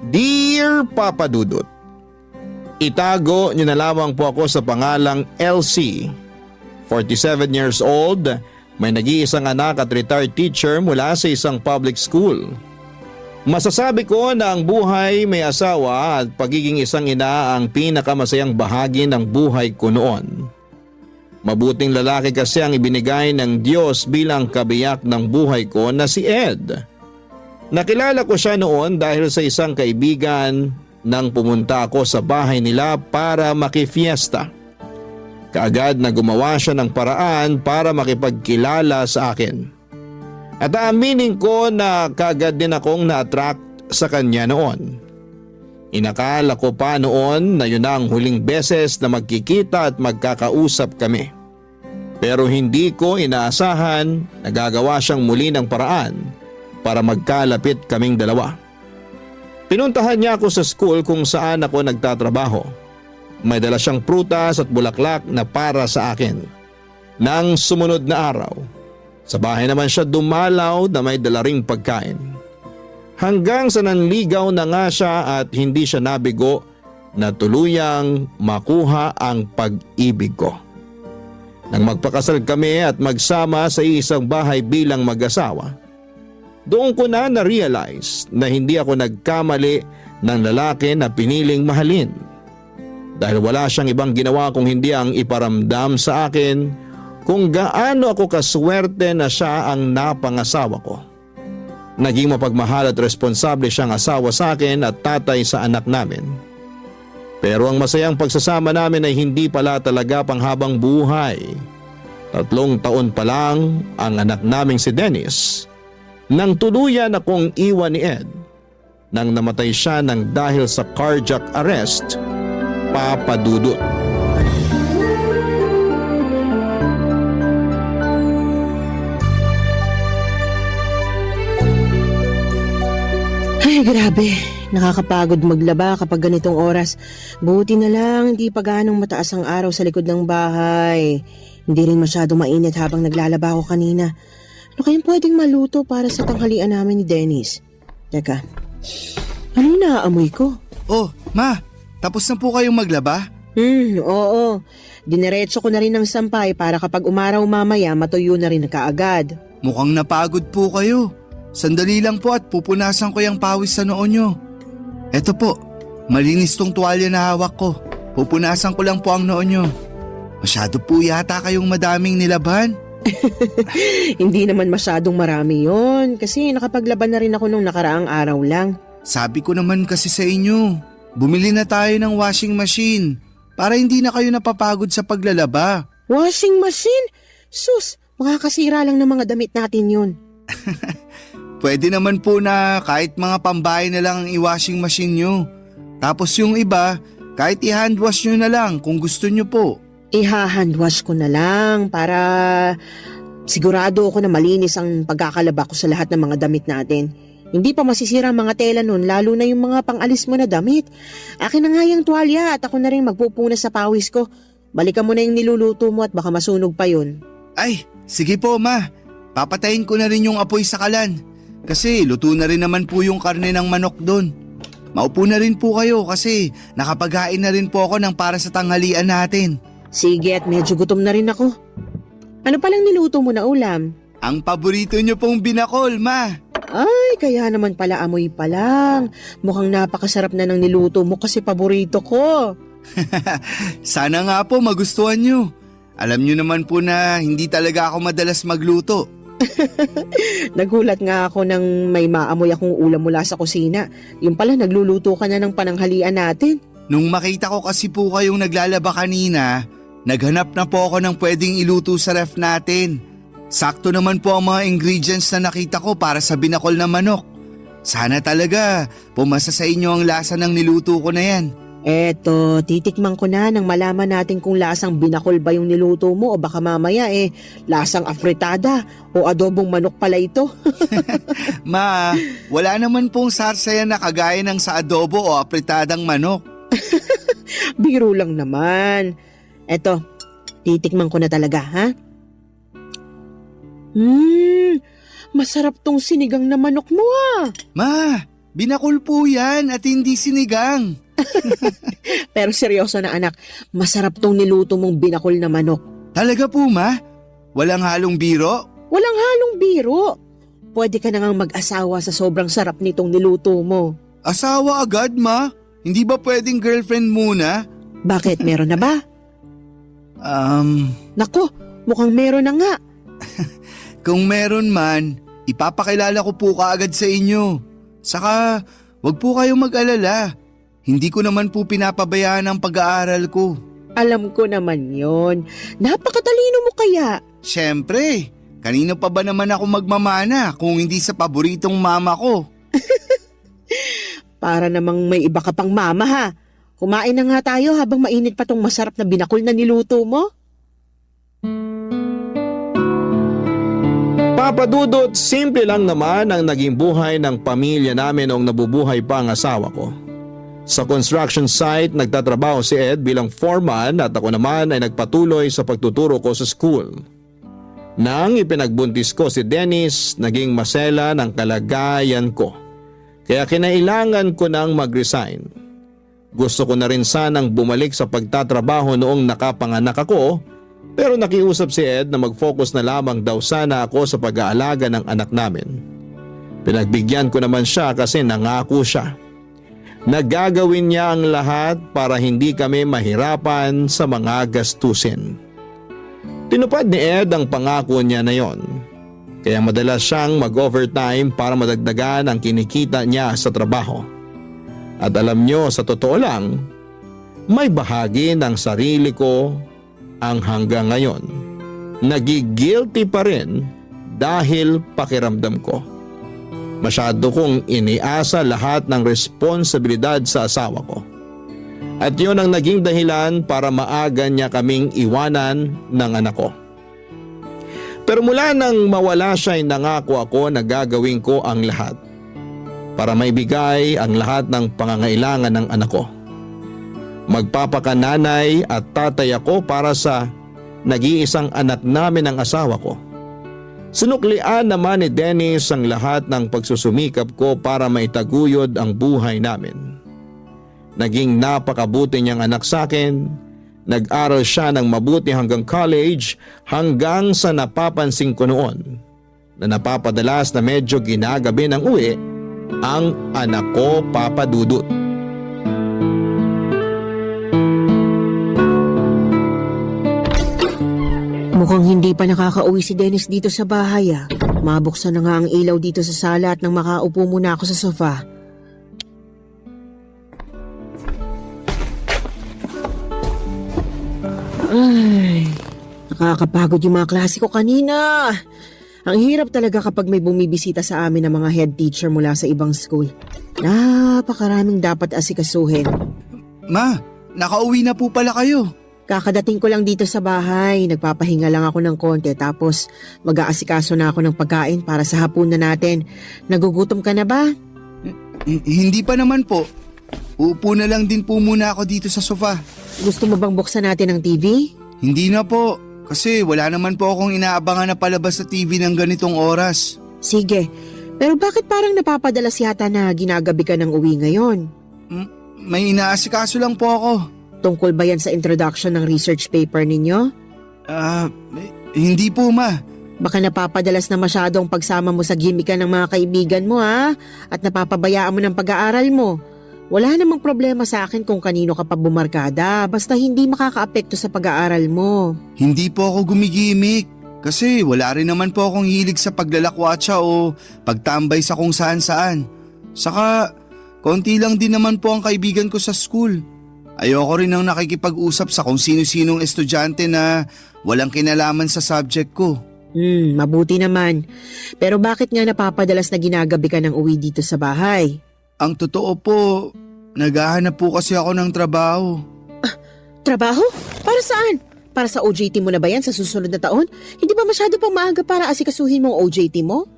Dear Papa Dudut, itago niyo na lamang po ako sa pangalang LC. 47 years old, may nag-iisang anak at retired teacher mula sa isang public school. Masasabi ko na ang buhay may asawa at pagiging isang ina ang pinakamasayang bahagi ng buhay ko noon. Mabuting lalaki kasi ang ibinigay ng Diyos bilang kabiyak ng buhay ko na si Ed. Nakilala ko siya noon dahil sa isang kaibigan nang pumunta ako sa bahay nila para makifiesta. Kaagad na gumawa siya ng paraan para makipagkilala sa akin. At aaminin ko na kaagad din akong na-attract sa kanya noon. Inakala ko pa noon na yun ang huling beses na magkikita at magkakausap kami. Pero hindi ko inaasahan na gagawa siyang muli ng paraan para magkalapit kaming dalawa. Pinuntahan niya ako sa school kung saan ako nagtatrabaho. May dala siyang prutas at bulaklak na para sa akin. Nang sumunod na araw, sa bahay naman siya dumalaw na may dala ring pagkain. Hanggang sa nanligaw na nga siya at hindi siya nabigo na tuluyang makuha ang pag-ibig ko. Nang magpakasal kami at magsama sa isang bahay bilang mag-asawa, doon ko na-realize na hindi ako nagkamali ng lalaki na piniling mahalin. Dahil wala siyang ibang ginawa kung hindi ang iparamdam sa akin kung gaano ako kaswerte na siya ang napangasawa ko. Naging mapagmahal at responsable siyang asawa sa akin at tatay sa anak namin. Pero ang masayang pagsasama namin ay hindi pala talaga panghabang buhay. 3 taon pa lang ang anak naming si Dennis nang tuluyan akong iwan ni Ed nang namatay siya ng dahil sa cardiac arrest, Papa Dudut. Ay, grabe. Nakakapagod maglaba kapag ganitong oras. Buti na lang hindi pa ganong mataas ang araw sa likod ng bahay. Hindi rin masyadong mainit habang naglalaba ako kanina. Ano kayang pwedeng maluto para sa tanghalian namin ni Dennis? Teka, anong naaamoy ko? Oh, Ma, tapos na po kayong maglaba? Oo. Dineretso ko na rin ng sampay para kapag umaraw mamaya matuyo na rin kaagad. Mukhang napagod po kayo. Sandali lang po at pupunasan ko yung pawis sa noo nyo. Eto po, malinis tong tuwalya na hawak ko. Pupunasan ko lang po ang noo nyo. Masyado po yata kayong madaming nilaban. Hindi naman masyadong marami yon kasi nakapaglaban na rin ako nung nakaraang araw lang. Sabi ko naman kasi sa inyo, bumili na tayo ng washing machine para hindi na kayo napapagod sa paglalaba. Washing machine? Sus, makakasira lang ng mga damit natin yun. Pwede naman po na kahit mga pambahay na lang ang i-washing machine nyo. Tapos yung iba, kahit i-handwash nyo na lang kung gusto nyo po. Iha-handwash ko na lang para sigurado ako na malinis ang pagkakalaba ko sa lahat ng mga damit natin. Hindi pa masisira ang mga tela nun, lalo na yung mga pangalis mo na damit. Akin na nga yung tuwalya at ako na rin magpupunas sa pawis ko. Balikan mo na yung niluluto mo at baka masunog pa yun. Ay, sige po Ma. Papatayin ko na rin yung apoy sa kalan. Kasi luto na rin naman po yung karne ng manok doon. Maupo na rin po kayo kasi nakapaghain na rin po ako ng para sa tanghalian natin. Sige, at medyo gutom na rin ako. Ano palang niluto mo na ulam? Ang paborito nyo pong binakol, Ma. Ay, kaya naman pala amoy pa lang. Mukhang napakasarap na ng niluto mo kasi paborito ko. Sana nga po magustuhan nyo. Alam nyo naman po na hindi talaga ako madalas magluto. Nagulat nga ako nang may maamoy akong ulam mula sa kusina. Yung pala nagluluto ka na ng pananghalian natin. Nung makita ko kasi po kayong naglalaba kanina, naghanap na po ako ng pwedeng iluto sa ref natin. Sakto naman po ang mga ingredients na nakita ko para sa binakol na manok. Sana talaga pumasa sa inyo ang lasa ng niluto ko na yan. Eto, titikman ko na nang malaman natin kung lasang binakol ba yung niluto mo o baka mamaya lasang afritada o adobong manok pala ito. Ma, wala naman pong sarsaya na kagaya ng sa adobo o apritadang manok. Biro lang naman. Eto, titikman ko na talaga, ha? Masarap tong sinigang na manok mo, ha? Ma, Binakol po yan at hindi sinigang. Pero seryoso na anak, masarap tong niluto mong binakol na manok. Talaga po, Ma? Walang halong biro? Walang halong biro. Pwede ka na ngang mag-asawa sa sobrang sarap nitong niluto mo. Asawa agad, Ma? Hindi ba pwedeng girlfriend muna? Bakit, meron na ba? Nako, mukhang meron na nga. Kung meron man, ipapakilala ko po kaagad sa inyo. Saka, wag po kayong mag-alala. Hindi ko naman po pinapabayaan ang pag-aaral ko. Alam ko naman yon. Napakatalino mo kaya. Siyempre, kanino pa ba naman ako magmamana kung hindi sa paboritong mama ko? Para namang may iba ka pang mama ha. Kumain na nga tayo habang mainit pa tong masarap na binakol na niluto mo. Papa Dudut, simple lang naman ang naging buhay ng pamilya namin noong nabubuhay pa ang asawa ko. Sa construction site, nagtatrabaho si Ed bilang foreman at ako naman ay nagpatuloy sa pagtuturo ko sa school. Nang ipinagbuntis ko si Dennis, naging masela ng kalagayan ko. Kaya kinailangan ko nang mag-resign. Gusto ko na rin sanang bumalik sa pagtatrabaho noong nakapanganak ako, pero nakiusap si Ed na mag-focus na lamang daw sana ako sa pag-aalaga ng anak namin. Pinagbigyan ko naman siya kasi nangako siya. Nagagawin niya ang lahat para hindi kami mahirapan sa mga gastusin. Tinupad ni Ed ang pangako niya na yon. Kaya madalas siyang mag-overtime para madagdagan ang kinikita niya sa trabaho. At alam niyo, sa totoo lang, may bahagi ng sarili ko ang hanggang ngayon nagigilty pa rin dahil pakiramdam ko. Masyado kong iniasa lahat ng responsibilidad sa asawa ko. At yun ang naging dahilan para maaga niya kaming iwanan ng anak ko. Pero mula nang mawala siya ay nangako ako na gagawin ko ang lahat para maibigay ang lahat ng pangangailangan ng anak ko. Magpapakananay at tatay ako para sa nag-iisang anak namin ng asawa ko. Sinuklian naman ni Dennis ang lahat ng pagsusumikap ko para maitaguyod ang buhay namin. Naging napakabuti niyang anak sa akin. Nag-aral siya ng mabuti hanggang college hanggang sa napapansin ko noon na napapadalas na medyo ginagabi ng uwi ang anak ko, Papa Dudut. Mukhang hindi pa nakakauwi si Dennis dito sa bahay ah. Mabuksan na nga ang ilaw dito sa sala at nang makaupo muna ako sa sofa. Ay, nakakapagod yung mga klase ko kanina. Ang hirap talaga kapag may bumibisita sa amin ng mga head teacher mula sa ibang school. Napakaraming dapat asikasuhin. Ma, nakauwi na po pala kayo. Kakadating ko lang dito sa bahay, nagpapahinga lang ako ng konti tapos mag-aasikaso na ako ng pagkain para sa hapunan natin. Nagugutom ka na ba? Hindi pa naman po. Uupo na lang din po muna ako dito sa sofa. Gusto mo bang buksan natin ang TV? Hindi na po, kasi wala naman po akong inaabangan na palabas sa TV ng ganitong oras. Sige, pero bakit parang napapadalas yata na ginagabi ka ng uwi ngayon? May inaasikaso lang po ako. Tungkol ba yan sa introduction ng research paper ninyo? Hindi po, Ma. Baka napapadalas na masyadong pagsama mo sa gimikan ng mga kaibigan mo ha? At napapabayaan mo ng pag-aaral mo. Wala namang problema sa akin kung kanino ka pa bumarkada, basta hindi makakaapekto sa pag-aaral mo. Hindi po ako gumigimik. Kasi wala rin naman po akong hilig sa paglalakwatsa o pagtambay sa kung saan-saan. Saka, konti lang din naman po ang kaibigan ko sa school. Ayoko rin ang nakikipag-usap sa kung sino-sinong estudyante na walang kinalaman sa subject ko. Mabuti naman. Pero bakit nga napapadalas na ginagabi ka ng uwi dito sa bahay? Ang totoo po, naghahanap po kasi ako ng trabaho. Trabaho? Para saan? Para sa OJT mo na ba yan sa susunod na taon? Hindi ba masyado pang maaga para asikasuhin mo ang OJT mo?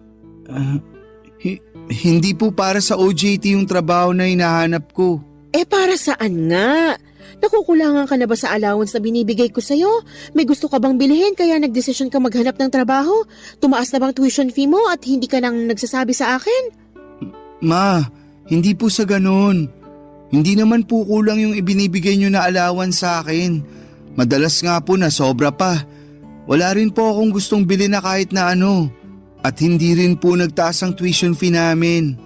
Hindi po para sa OJT yung trabaho na hinahanap ko. Para saan nga? Nakukulangan ka na ba sa allowance na binibigay ko sa'yo? May gusto ka bang bilhin kaya nagdesisyon ka maghanap ng trabaho? Tumaas na bang tuition fee mo at hindi ka nang nagsasabi sa akin? Ma, Hindi po sa ganun. Hindi naman po kulang yung ibinibigay nyo na allowance sa akin. Madalas nga po na sobra pa. Wala rin po akong gustong bilhin na kahit na ano. At hindi rin po nagtaas ang tuition fee namin.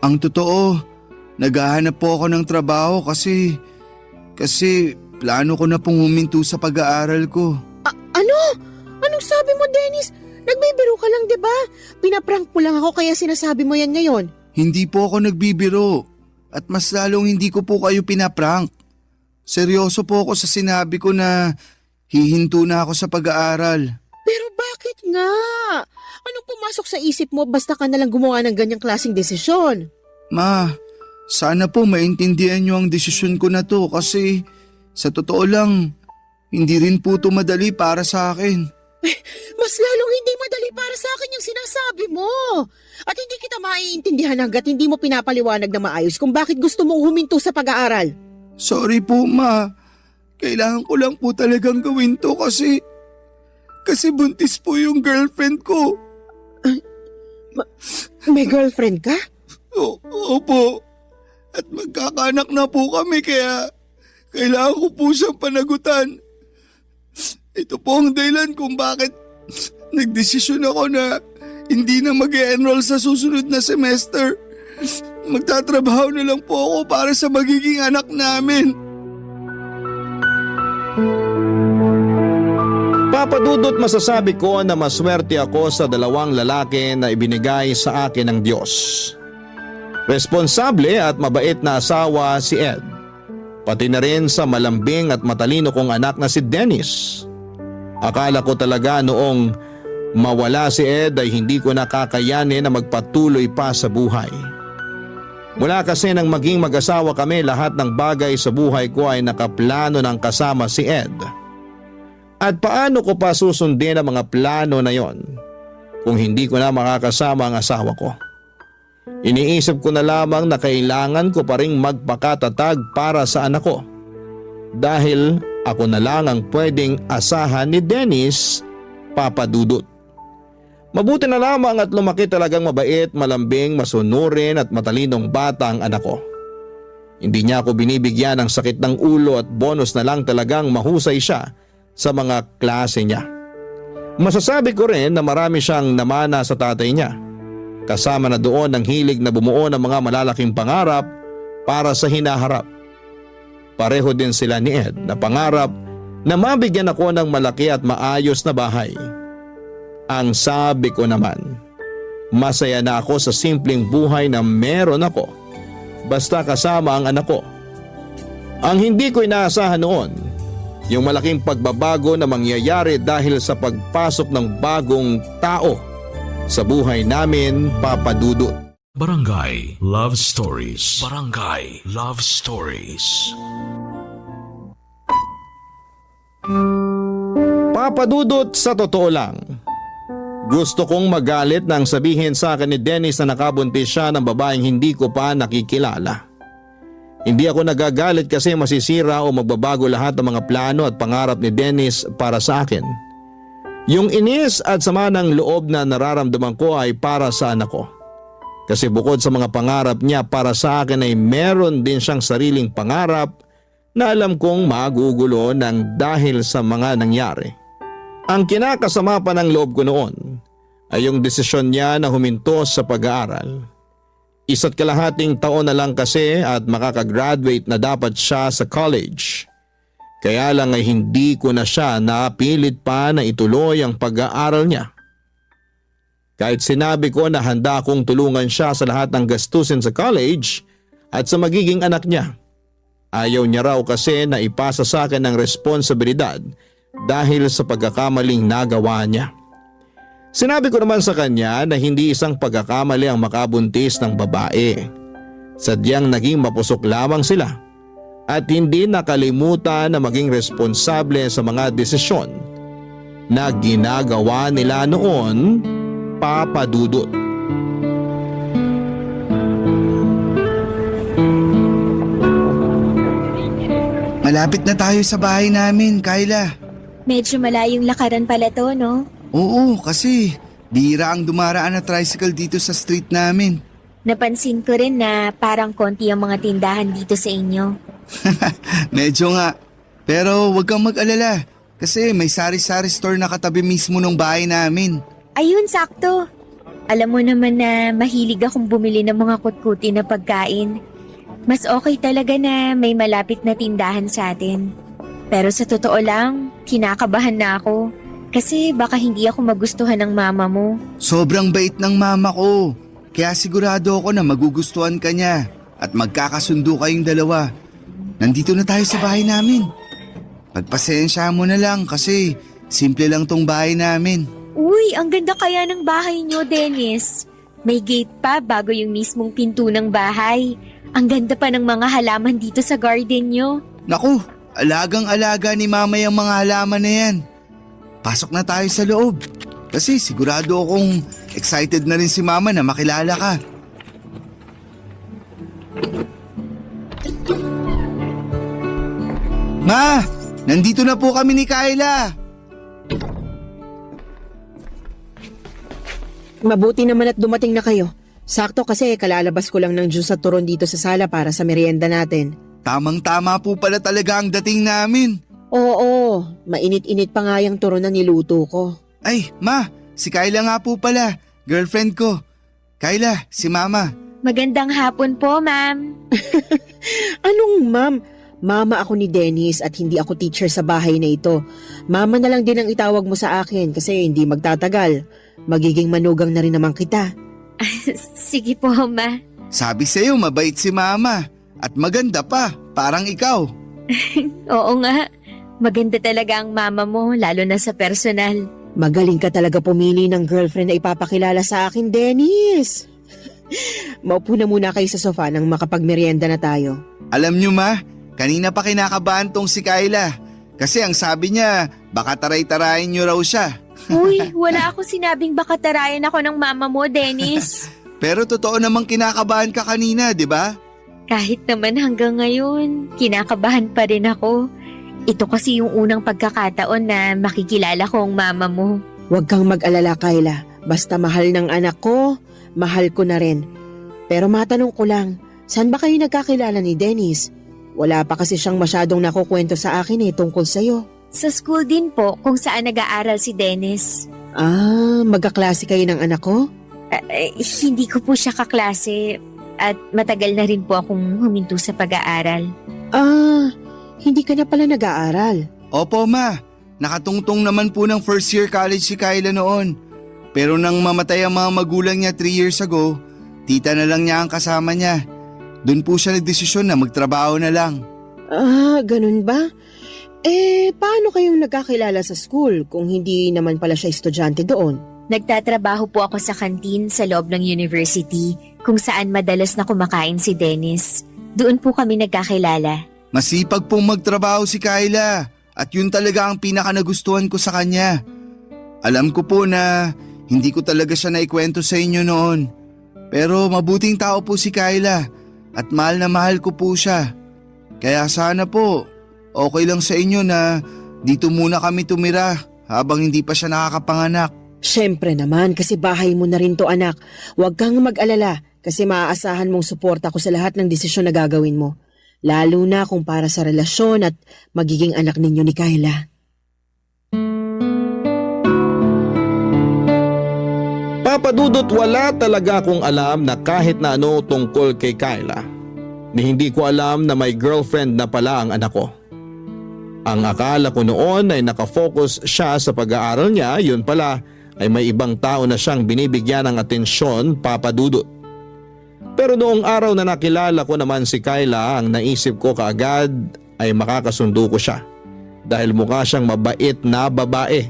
Ang totoo, naghahanap po ako ng trabaho kasi plano ko na pong huminto sa pag-aaral ko. Ano? Anong sabi mo, Dennis? Nagbibiro ka lang, 'di ba? Pinaprank mo lang ako kaya sinasabi mo yan ngayon. Hindi po ako nagbibiro. At mas lalong hindi ko po kayo pinaprank. Seryoso po ako sa sinabi ko na hihinto na ako sa pag-aaral. Pero bakit nga? Anong pumasok sa isip mo basta ka nalang gumawa ng ganyang klaseng desisyon? Ma, sana po maintindihan niyo ang desisyon ko na to kasi sa totoo lang, hindi rin po ito madali para sa akin. Mas lalong hindi madali para sa akin yung sinasabi mo. At hindi kita maiintindihan hanggat hindi mo pinapaliwanag na maayos kung bakit gusto mong huminto sa pag-aaral. Sorry po, Ma. Kailangan ko lang po talagang gawin to kasi buntis po yung girlfriend ko. May girlfriend ka? Opo. At magkakaanak na po kami kaya kailangan ko po siyang panagutan. Ito po ang dahilan kung bakit nagdesisyon ako na hindi na mag-e-enroll sa susunod na semester. Magtatrabaho na lang po ako para sa magiging anak namin. Papa Dudut, masasabi ko na maswerte ako sa dalawang lalaki na ibinigay sa akin ng Diyos. Responsable at mabait na asawa si Ed. Pati na rin sa malambing at matalino kong anak na si Dennis. Akala ko talaga noong mawala si Ed ay hindi ko nakakayanin na magpatuloy pa sa buhay. Mula kasi nang maging mag-asawa kami, lahat ng bagay sa buhay ko ay nakaplano ng kasama si Ed. At paano ko pa susundin ang mga plano na yon kung hindi ko na makakasama ang asawa ko? Iniisip ko na lamang na kailangan ko pa ring magpakatatag para sa anak ko. Dahil ako na lang ang pwedeng asahan ni Dennis, Papa Dudut. Mabuti na lamang at lumaki talagang mabait, malambing, masunurin at matalinong bata ang anak ko. Hindi niya ako binibigyan ng sakit ng ulo at bonus na lang talagang mahusay siya sa mga klase niya. Masasabi ko rin na marami siyang namana sa tatay niya. Kasama na doon ang hilig na bumuo ng mga malalaking pangarap para sa hinaharap. Pareho din sila ni Ed na pangarap na mabigyan ako ng malaki at maayos na bahay. Ang sabi ko naman, masaya na ako sa simpleng buhay na meron ako basta kasama ang anak ko. Ang hindi ko inaasahan noon, yung malaking pagbabago na mangyayari dahil sa pagpasok ng bagong tao sa buhay namin, Papa Dudut. Barangay Love Stories. Barangay Love Stories. Papa Dudut, sa totoo lang, gusto kong magalit nang sabihin sa akin ni Dennis na nakabuntis siya ng babaeng hindi ko pa nakikilala. Hindi ako nagagalit kasi masisira o magbabago lahat ng mga plano at pangarap ni Dennis para sa akin. Yung inis at sama ng loob na nararamdaman ko ay para sa anak ko. Kasi bukod sa mga pangarap niya para sa akin ay meron din siyang sariling pangarap na alam kong magugulo ng dahil sa mga nangyari. Ang kinakasama pa ng loob ko noon ay yung desisyon niya na huminto sa pag-aaral. 1.5 taon na lang kasi at makakagraduate na dapat siya sa college. Kaya lang ay hindi ko na siya napilit pa na ituloy ang pag-aaral niya. Kahit sinabi ko na handa akong tulungan siya sa lahat ng gastusin sa college at sa magiging anak niya. Ayaw niya raw kasi na ipasa sa akin ang responsibilidad dahil sa pagkakamaling nagawa niya. Sinabi ko naman sa kanya na hindi isang pagkakamali ang makabuntis ng babae. Sadyang naging mapusok lamang sila at hindi nakalimutan na maging responsable sa mga desisyon na ginagawa nila noon, Papa Dudut. Malapit na tayo sa bahay namin, Kyla. Medyo malayong lakaran pala to, no? Oo, kasi bihira ang dumaraan na tricycle dito sa street namin. Napansin ko rin na parang konti ang mga tindahan dito sa inyo. Medyo nga. Pero wag kang mag-alala. Kasi may sari-sari store na katabi mismo ng bahay namin. Ayun, sakto. Alam mo naman na mahilig akong bumili ng mga kutkuti na pagkain. Mas okay talaga na may malapit na tindahan sa atin. Pero sa totoo lang, kinakabahan na ako. Kasi baka hindi ako magustuhan ng mama mo. Sobrang bait ng mama ko. Kaya sigurado ako na magugustuhan ka niya. At magkakasundo kayong dalawa. Nandito na tayo sa bahay namin. Pagpasensya mo na lang kasi simple lang tong bahay namin. Uy, ang ganda kaya ng bahay niyo, Dennis. May gate pa bago yung mismong pinto ng bahay. Ang ganda pa ng mga halaman dito sa garden niyo. Naku, alagang-alaga ni mama yung mga halaman na yan. Pasok na tayo sa loob. Kasi sigurado akong excited na rin si mama na makilala ka. Ma, nandito na po kami ni Kyla. Mabuti naman at dumating na kayo. Sakto kasi kalalabas ko lang ng juice at turon dito sa sala para sa merienda natin. Tamang-tama po pala talaga ang dating namin. Oo, mainit-init pa nga yung turon na niluto ko. Ay, ma, si Kyla nga po pala, girlfriend ko. Kyla, si mama. Magandang hapon po, ma'am. Anong ma'am? Mama ako ni Dennis at hindi ako teacher sa bahay na ito. Mama na lang din ang itawag mo sa akin kasi hindi magtatagal. Magiging manugang na rin naman kita. Sige po, ma. Sabi sa'yo, mabait si mama. At maganda pa, parang ikaw. Oo nga. Maganda talaga ang mama mo, lalo na sa personal. Magaling ka talaga pumili ng girlfriend na ipapakilala sa akin, Dennis. Maupo na muna kayo sa sofa nang makapagmerienda na tayo. Alam nyo ma, kanina pa kinakabahan tong si Kyla. Kasi ang sabi niya, baka taray-tarayin nyo raw siya. Uy, wala ako sinabing baka tarayan ako ng mama mo, Dennis. Pero totoo namang kinakabahan ka kanina, di ba? Kahit naman hanggang ngayon, kinakabahan pa rin ako. Ito kasi yung unang pagkakataon na makikilala ko ang mama mo. Huwag kang mag-alala, Kyla. Basta mahal ng anak ko, mahal ko na rin. Pero matanong ko lang, saan ba kayo nagkakilala ni Dennis? Wala pa kasi siyang masyadong nakukwento sa akin tungkol sa'yo. Sa school din po kung saan nag-aaral si Dennis. Ah, magkaklase kayo ng anak ko? Hindi ko po siya kaklase at matagal na rin po akong huminto sa pag-aaral. Ah, hindi ka na pala nag-aaral. Opo ma, nakatungtong naman po ng first year college si Kyla noon. Pero nang mamatay ang mga magulang niya 3 years ago, tita na lang niya ang kasama niya. Doon po siya nagdesisyon na magtrabaho na lang. Ah, ganun ba? Paano kayong nagkakilala sa school kung hindi naman pala siya estudyante doon? Nagtatrabaho po ako sa kantin sa loob ng university kung saan madalas na kumakain si Dennis. Doon po kami nagkakilala. Masipag pong magtrabaho si Kyla at yun talaga ang pinaka nagustuhan ko sa kanya. Alam ko po na hindi ko talaga siya naikwento sa inyo noon. Pero mabuting tao po si Kyla at mahal na mahal ko po siya. Kaya sana po, okay lang sa inyo na dito muna kami tumira habang hindi pa siya nakakapanganak. Siyempre naman kasi bahay mo na rin to, anak. Huwag kang mag-alala kasi maaasahan mong suporta ko sa lahat ng desisyon na gagawin mo. Lalo na kung para sa relasyon at magiging anak ninyo ni Kyla. Papadudot, wala talaga akong alam na kahit na ano tungkol kay Kyla. Ni hindi ko alam na may girlfriend na pala ang anak ko. Ang akala ko noon ay nakafocus siya sa pag-aaral niya, yun pala ay may ibang tao na siyang binibigyan ng atensyon, papadudot. Pero noong araw na nakilala ko naman si Kyla, ang naisip ko kaagad ay makakasundo ko siya dahil mukha siyang mabait na babae.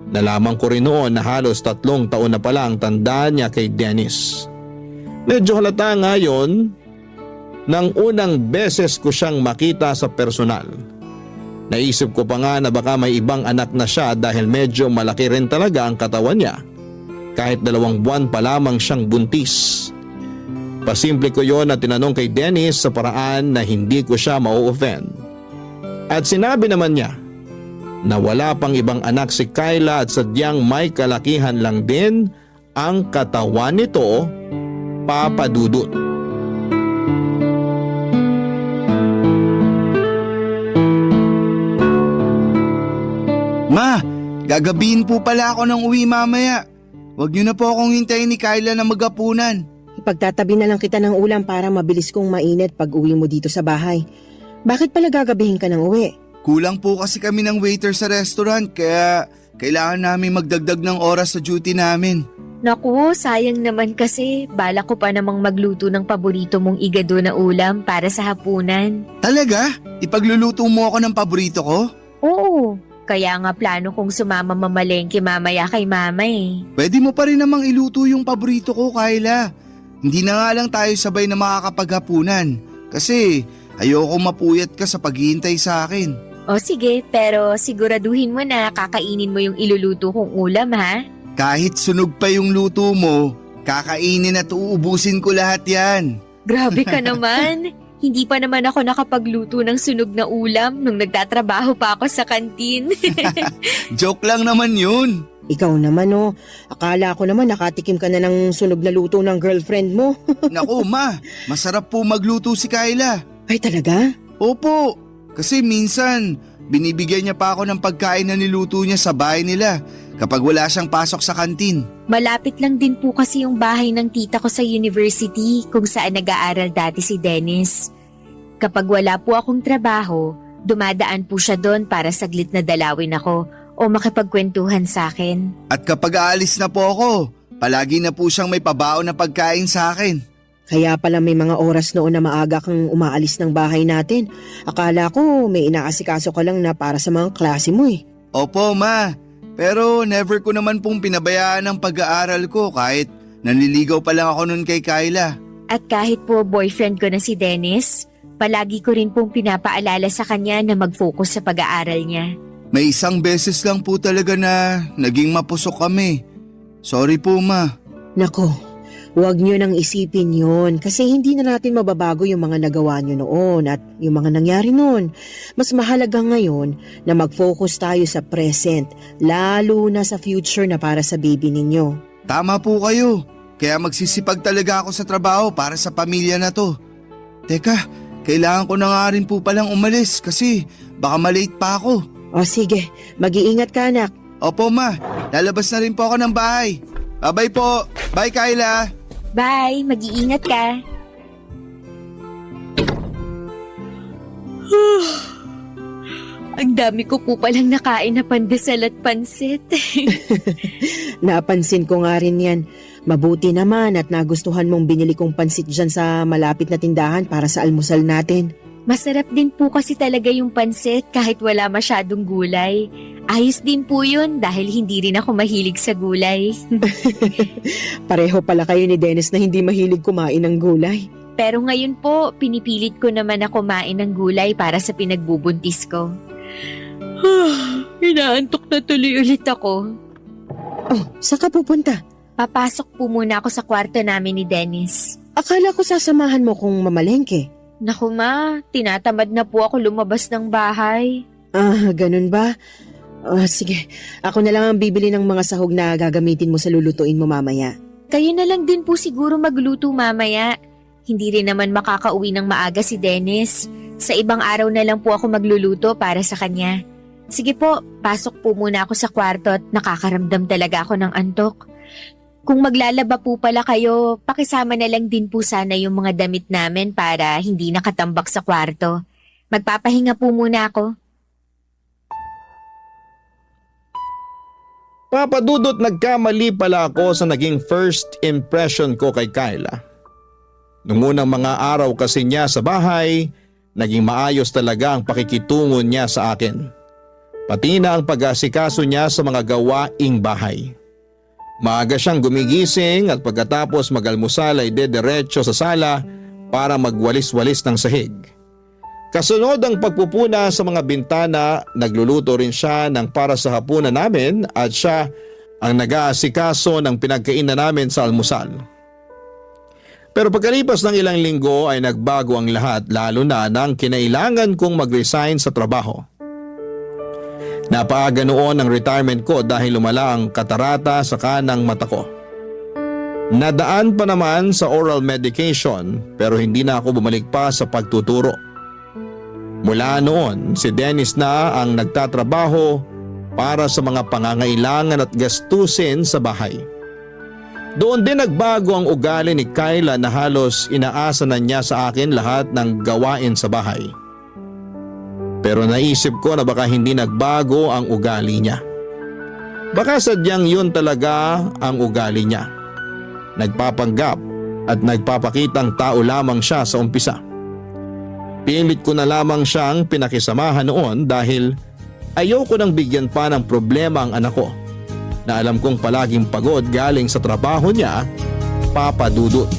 Nalaman ko rin noon na halos 3 taon na pala ang tanda niya kay Dennis. Medyo halata nga yun nang unang beses ko siyang makita sa personal. Naisip ko pa nga na baka may ibang anak na siya dahil medyo malaki rin talaga ang katawan niya. Kahit 2 buwan pa lamang siyang buntis. Pasimple ko yon at tinanong kay Dennis sa paraan na hindi ko siya ma-offend. At sinabi naman niya na wala pang ibang anak si Kyla at sadyang may kalakihan lang din ang katawan nito Papa Dudut. Ma, gagabihin po pala ako ng uwi mamaya. Huwag niyo na po akong hintayin ni Kyla na magapunan. Ipagtatabi na lang kita ng ulam para mabilis kong mainit pag uwi mo dito sa bahay. Bakit pala gagabihin ka ng uwi? Kulang po kasi kami ng waiter sa restaurant kaya kailangan namin magdagdag ng oras sa duty namin. Naku, sayang naman kasi balak ko pa namang magluto ng paborito mong igado na ulam para sa hapunan. Talaga? Ipagluluto mo ako ng paborito ko? Oo, kaya nga plano kong sumama mamalengke mamaya kay mama eh. Pwede mo pa rin namang iluto yung paborito ko, Kyla. Hindi na nga lang tayo sabay na makakapaghapunan kasi ayoko mapuyat ka sa paghihintay sa akin. O sige, pero siguraduhin mo na kakainin mo yung iluluto kong ulam ha? Kahit sunog pa yung luto mo, kakainin at uubusin ko lahat yan. Grabe ka naman! Hindi pa naman ako nakapagluto ng sunog na ulam nung nagtatrabaho pa ako sa kantin. Joke lang naman yun. Ikaw naman oh, akala ko naman nakatikim ka na ng sunog na luto ng girlfriend mo. Naku ma, masarap po magluto si Kyla. Ay talaga? Opo, kasi minsan binibigyan niya pa ako ng pagkain na niluto niya sa bahay nila kapag wala siyang pasok sa kantin. Malapit lang din po kasi yung bahay ng tita ko sa university kung saan nag-aaral dati si Dennis. Kapag wala po akong trabaho, dumadaan po siya doon para saglit na dalawin ako o makipagkwentuhan sa akin. At kapag aalis na po ako, palagi na po siyang may pabaon na pagkain sa akin. Kaya pala may mga oras noon na maaga kang umaalis ng bahay natin. Akala ko may inaasikaso ka lang na para sa mga klase mo eh. Opo ma, pero never ko naman pong pinabayaan ang pag-aaral ko kahit nanliligaw pa lang ako nun kay Kyla. At kahit po boyfriend ko na si Dennis, palagi ko rin pong pinapaalala sa kanya na mag-focus sa pag-aaral niya. May isang beses lang po talaga na naging mapusok kami. Sorry po ma. Nako, huwag nyo nang isipin yun kasi hindi na natin mababago yung mga nagawa nyo noon at yung mga nangyari noon. Mas mahalaga ngayon na mag-focus tayo sa present, lalo na sa future na para sa baby ninyo. Tama po kayo. Kaya magsisipag talaga ako sa trabaho para sa pamilya na to. Teka, kailangan ko na nga rin po palang umalis kasi baka malate pa ako. O sige, mag-iingat ka anak. Opo ma, lalabas na rin po ako ng bahay. Bye-bye po. Bye Kyla. Bye! Mag-iingat ka! Ang dami ko po palang nakain na pandesal at pansit. Napansin ko nga rin yan. Mabuti naman at nagustuhan mong binili kong pansit dyan sa malapit na tindahan para sa almusal natin. Masarap din po kasi talaga yung pansit kahit wala masyadong gulay. Ayos din po yun dahil hindi rin ako mahilig sa gulay. Pareho pala kayo ni Dennis na hindi mahilig kumain ng gulay. Pero ngayon po, pinipilit ko naman na kumain ng gulay para sa pinagbubuntis ko. Inaantok na tuloy ulit ako. Oh, saan ka pupunta? Papasok po muna ako sa kwarto namin ni Dennis. Akala ko sasamahan mo kung mamalengke. Naku ma, tinatamad na po ako lumabas ng bahay. Ah, ganun ba? Sige, ako na lang ang bibili ng mga sahog na gagamitin mo sa lulutuin mo mamaya. Kayo na lang din po siguro magluto mamaya. Hindi rin naman makakauwi ng maaga si Dennis. Sa ibang araw na lang po ako magluluto para sa kanya. Sige po, pasok po muna ako sa kwarto at nakakaramdam talaga ako ng antok. Kung maglalaba po pala kayo, pakisama na lang din po sana yung mga damit namin para hindi nakatambak sa kwarto. Magpapahinga po muna ako. Papa Dudut, nagkamali pala ako sa naging first impression ko kay Kyla. Nung unang mga araw kasi niya sa bahay, naging maayos talaga ang pakikitungo niya sa akin. Pati na ang pag-asikaso niya sa mga gawaing bahay. Maaga siyang gumigising at pagkatapos mag-almusal ay dediretso sa sala para magwalis-walis ng sahig. Kasunod ang pagpupuna sa mga bintana, nagluluto rin siya ng para sa hapunan namin at siya ang nag-aasikaso ng pinagkainan namin sa almusal. Pero pagkalipas ng ilang linggo ay nagbago ang lahat, lalo na nang kinailangan kong mag-resign sa trabaho. Napaaga noon ang retirement ko dahil lumala ang katarata sa kanang mata ko. Nadaan pa naman sa oral medication pero hindi na ako bumalik pa sa pagtuturo. Mula noon, si Dennis na ang nagtatrabaho para sa mga pangangailangan at gastusin sa bahay. Doon din nagbago ang ugali ni Kyla na halos inaasa na niya sa akin lahat ng gawain sa bahay. Pero naisip ko na baka hindi nagbago ang ugali niya. Baka sadyang yun talaga ang ugali niya. Nagpapanggap at nagpapakitang tao lamang siya sa umpisa. Pilit ko na lamang siyang pinakisamahan noon dahil ayoko nang bigyan pa ng problema ang anak ko na alam kong palaging pagod galing sa trabaho niya, Papa Dudut.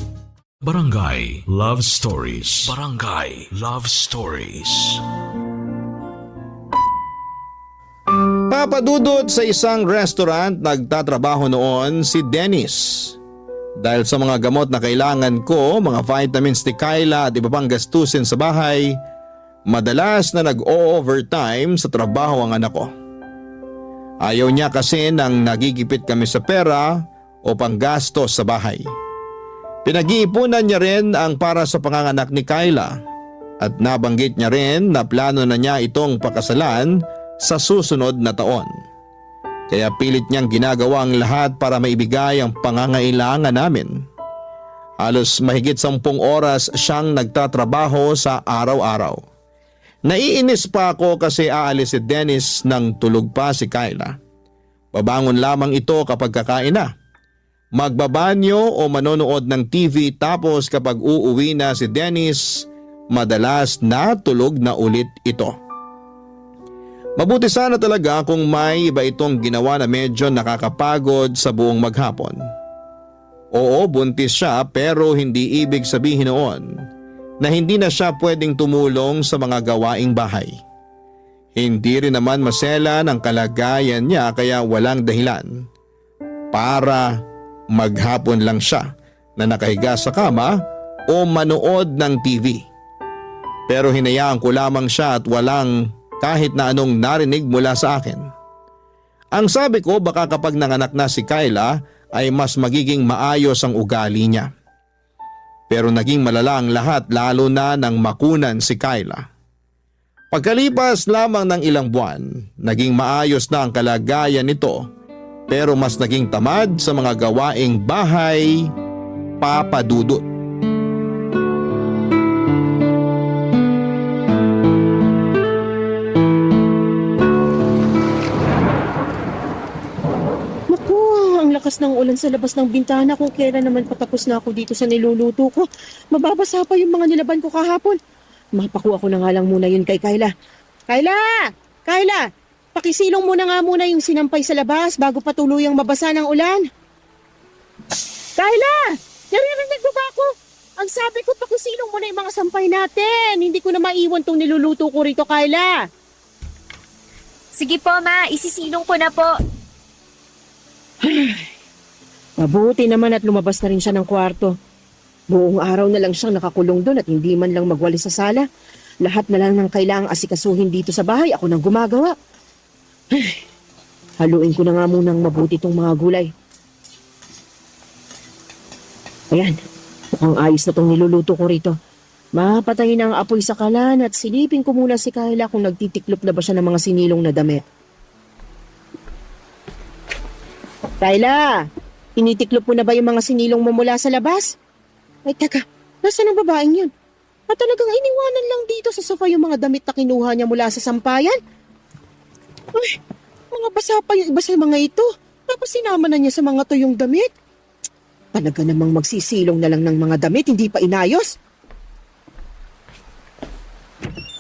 Barangay Love Stories. Barangay Love Stories. Papa Dudut, sa isang restaurant nagtatrabaho noon si Dennis. Dahil sa mga gamot na kailangan ko, mga vitamins ni Kyla at iba pang gastusin sa bahay, madalas na nag-o-overtime sa trabaho ang anak ko. Ayaw niya kasi nang nagigipit kami sa pera o panggastos sa bahay. Pinag-iipunan niya rin ang para sa panganganak ni Kyla at nabanggit niya rin na plano na niya itong pakasalan sa susunod na taon. Kaya pilit niyang ginagawa ang lahat para maibigay ang pangangailangan namin. Halos mahigit 10 oras siyang nagtatrabaho sa araw-araw. Naiinis pa ako kasi aalis si Dennis nang tulog pa si Kyla. Babangon lamang ito kapag kakain na. Magbabanyo o manonood ng TV tapos kapag uuwi na si Dennis, madalas natulog na ulit ito. Mabuti sana talaga kung may iba itong ginawa na medyo nakakapagod sa buong maghapon. Oo, buntis siya pero hindi ibig sabihin noon na hindi na siya pwedeng tumulong sa mga gawaing bahay. Hindi rin naman masela ng kalagayan niya kaya walang dahilan para maghapon lang siya na nakahiga sa kama o manood ng TV. Pero hinayaan ko lamang siya at walang kahit na anong narinig mula sa akin. Ang sabi ko baka kapag nanganak na si Kyla ay mas magiging maayos ang ugali niya. Pero naging malala ang lahat lalo na nang makunan si Kyla. Pagkalipas lamang ng ilang buwan, naging maayos na ang kalagayan nito pero mas naging tamad sa mga gawaing bahay, Papa Dudut. Lakas ng ulan sa labas ng bintana, kung kailan naman patapos na ako dito sa niluluto ko. Mababasa pa yung mga nilaban ko kahapon. Mapakuha ko na nga lang muna yun kay Kyla. Kyla! Kyla! Pakisilong muna nga muna yung sinampay sa labas bago pa tuluyang mabasa ng ulan. Kyla! Naririnig mo ba ako? Ang sabi ko, pakisilong muna yung mga sampay natin. Hindi ko na maiwan tong niluluto ko rito, Kyla. Sige po, ma. Isisilong ko na po. Mabuti naman at lumabas na rin siya ng kwarto. Buong araw na lang siyang nakakulong doon at hindi man lang magwali sa sala. Lahat na lang ng kailangang asikasuhin dito sa bahay, ako nang gumagawa. Haluin ko na nga munang mabuti itong mga gulay. Ayan, mukhang ayos na itong niluluto ko rito. Mapatayin ang apoy sa kalan at silipin ko muna si Kyla kung nagtitiklop na ba siya ng mga sinilong na damit. Kyla, tinitiklop mo na ba yung mga sinilong mo mula sa labas? Ay, teka, nasaan ang babaeng yun? At talagang iniwanan lang dito sa sofa yung mga damit na kinuha niya mula sa sampayan? Ay, mga basa pa yung iba sa mga ito. Tapos sinama na niya sa mga to yung damit. Talaga namang magsisilong na lang ng mga damit, hindi pa inayos.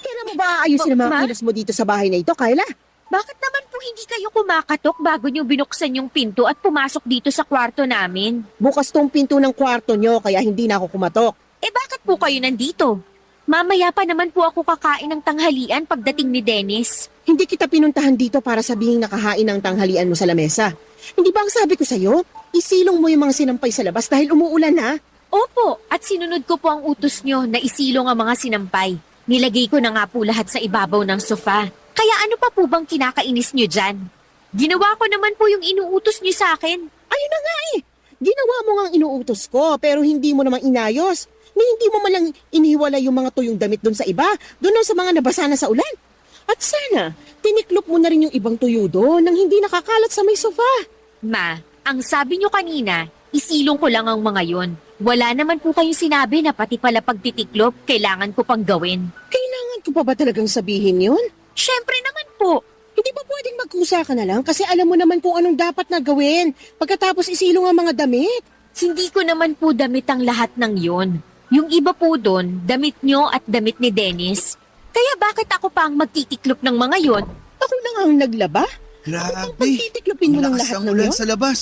Kailan mo ba aayusin ang mga kilos mo dito sa bahay na ito, Kyla? Bakit naman po hindi kayo kumakatok bago nyo binuksan yung pinto at pumasok dito sa kwarto namin? Bukas tong pinto ng kwarto nyo kaya hindi na ako kumatok. Eh bakit po kayo nandito? Mamaya pa naman po ako kakain ng tanghalian pagdating ni Dennis. Hindi kita pinuntahan dito para sabihin nakahain ng tanghalian mo sa lamesa. Hindi ba ang sabi ko sa'yo? Isilong mo yung mga sinampay sa labas dahil umuulan na. Opo, at sinunod ko po ang utos nyo na isilong ang mga sinampay. Nilagay ko na nga po lahat sa ibabaw ng sofa. Kaya ano pa po bang kinakainis nyo dyan? Ginawa ko naman po yung inuutos nyo sa akin. Ayun na nga eh. Ginawa mo nga ang inuutos ko pero hindi mo naman inayos. Ni hindi mo malang inihiwalay yung mga tuyong damit doon sa iba, doon sa mga nabasa na sa ulan. At sana, tiniklop mo na rin yung ibang tuyo doon nang hindi nakakalat sa may sofa. Ma, ang sabi nyo kanina, isilong ko lang ang mga yon. Wala naman po kayong sinabi na pati pala pagtitiklop, kailangan ko pang gawin. Kailangan ko pa ba talagang sabihin yun? Syempre naman po. Hindi ba pwedeng magkusa ka na lang kasi alam mo naman kung anong dapat na gawin pagkatapos isilong ang mga damit? Hindi ko naman po damit ang lahat ng yon. Yung iba po doon, damit nyo at damit ni Dennis. Kaya bakit ako pa ang magtitiklop ng mga yon? Ako lang ang naglaba? Grabe, Pagtitiklopin mo ng malakas lahat ang ng ulan yun? sa labas.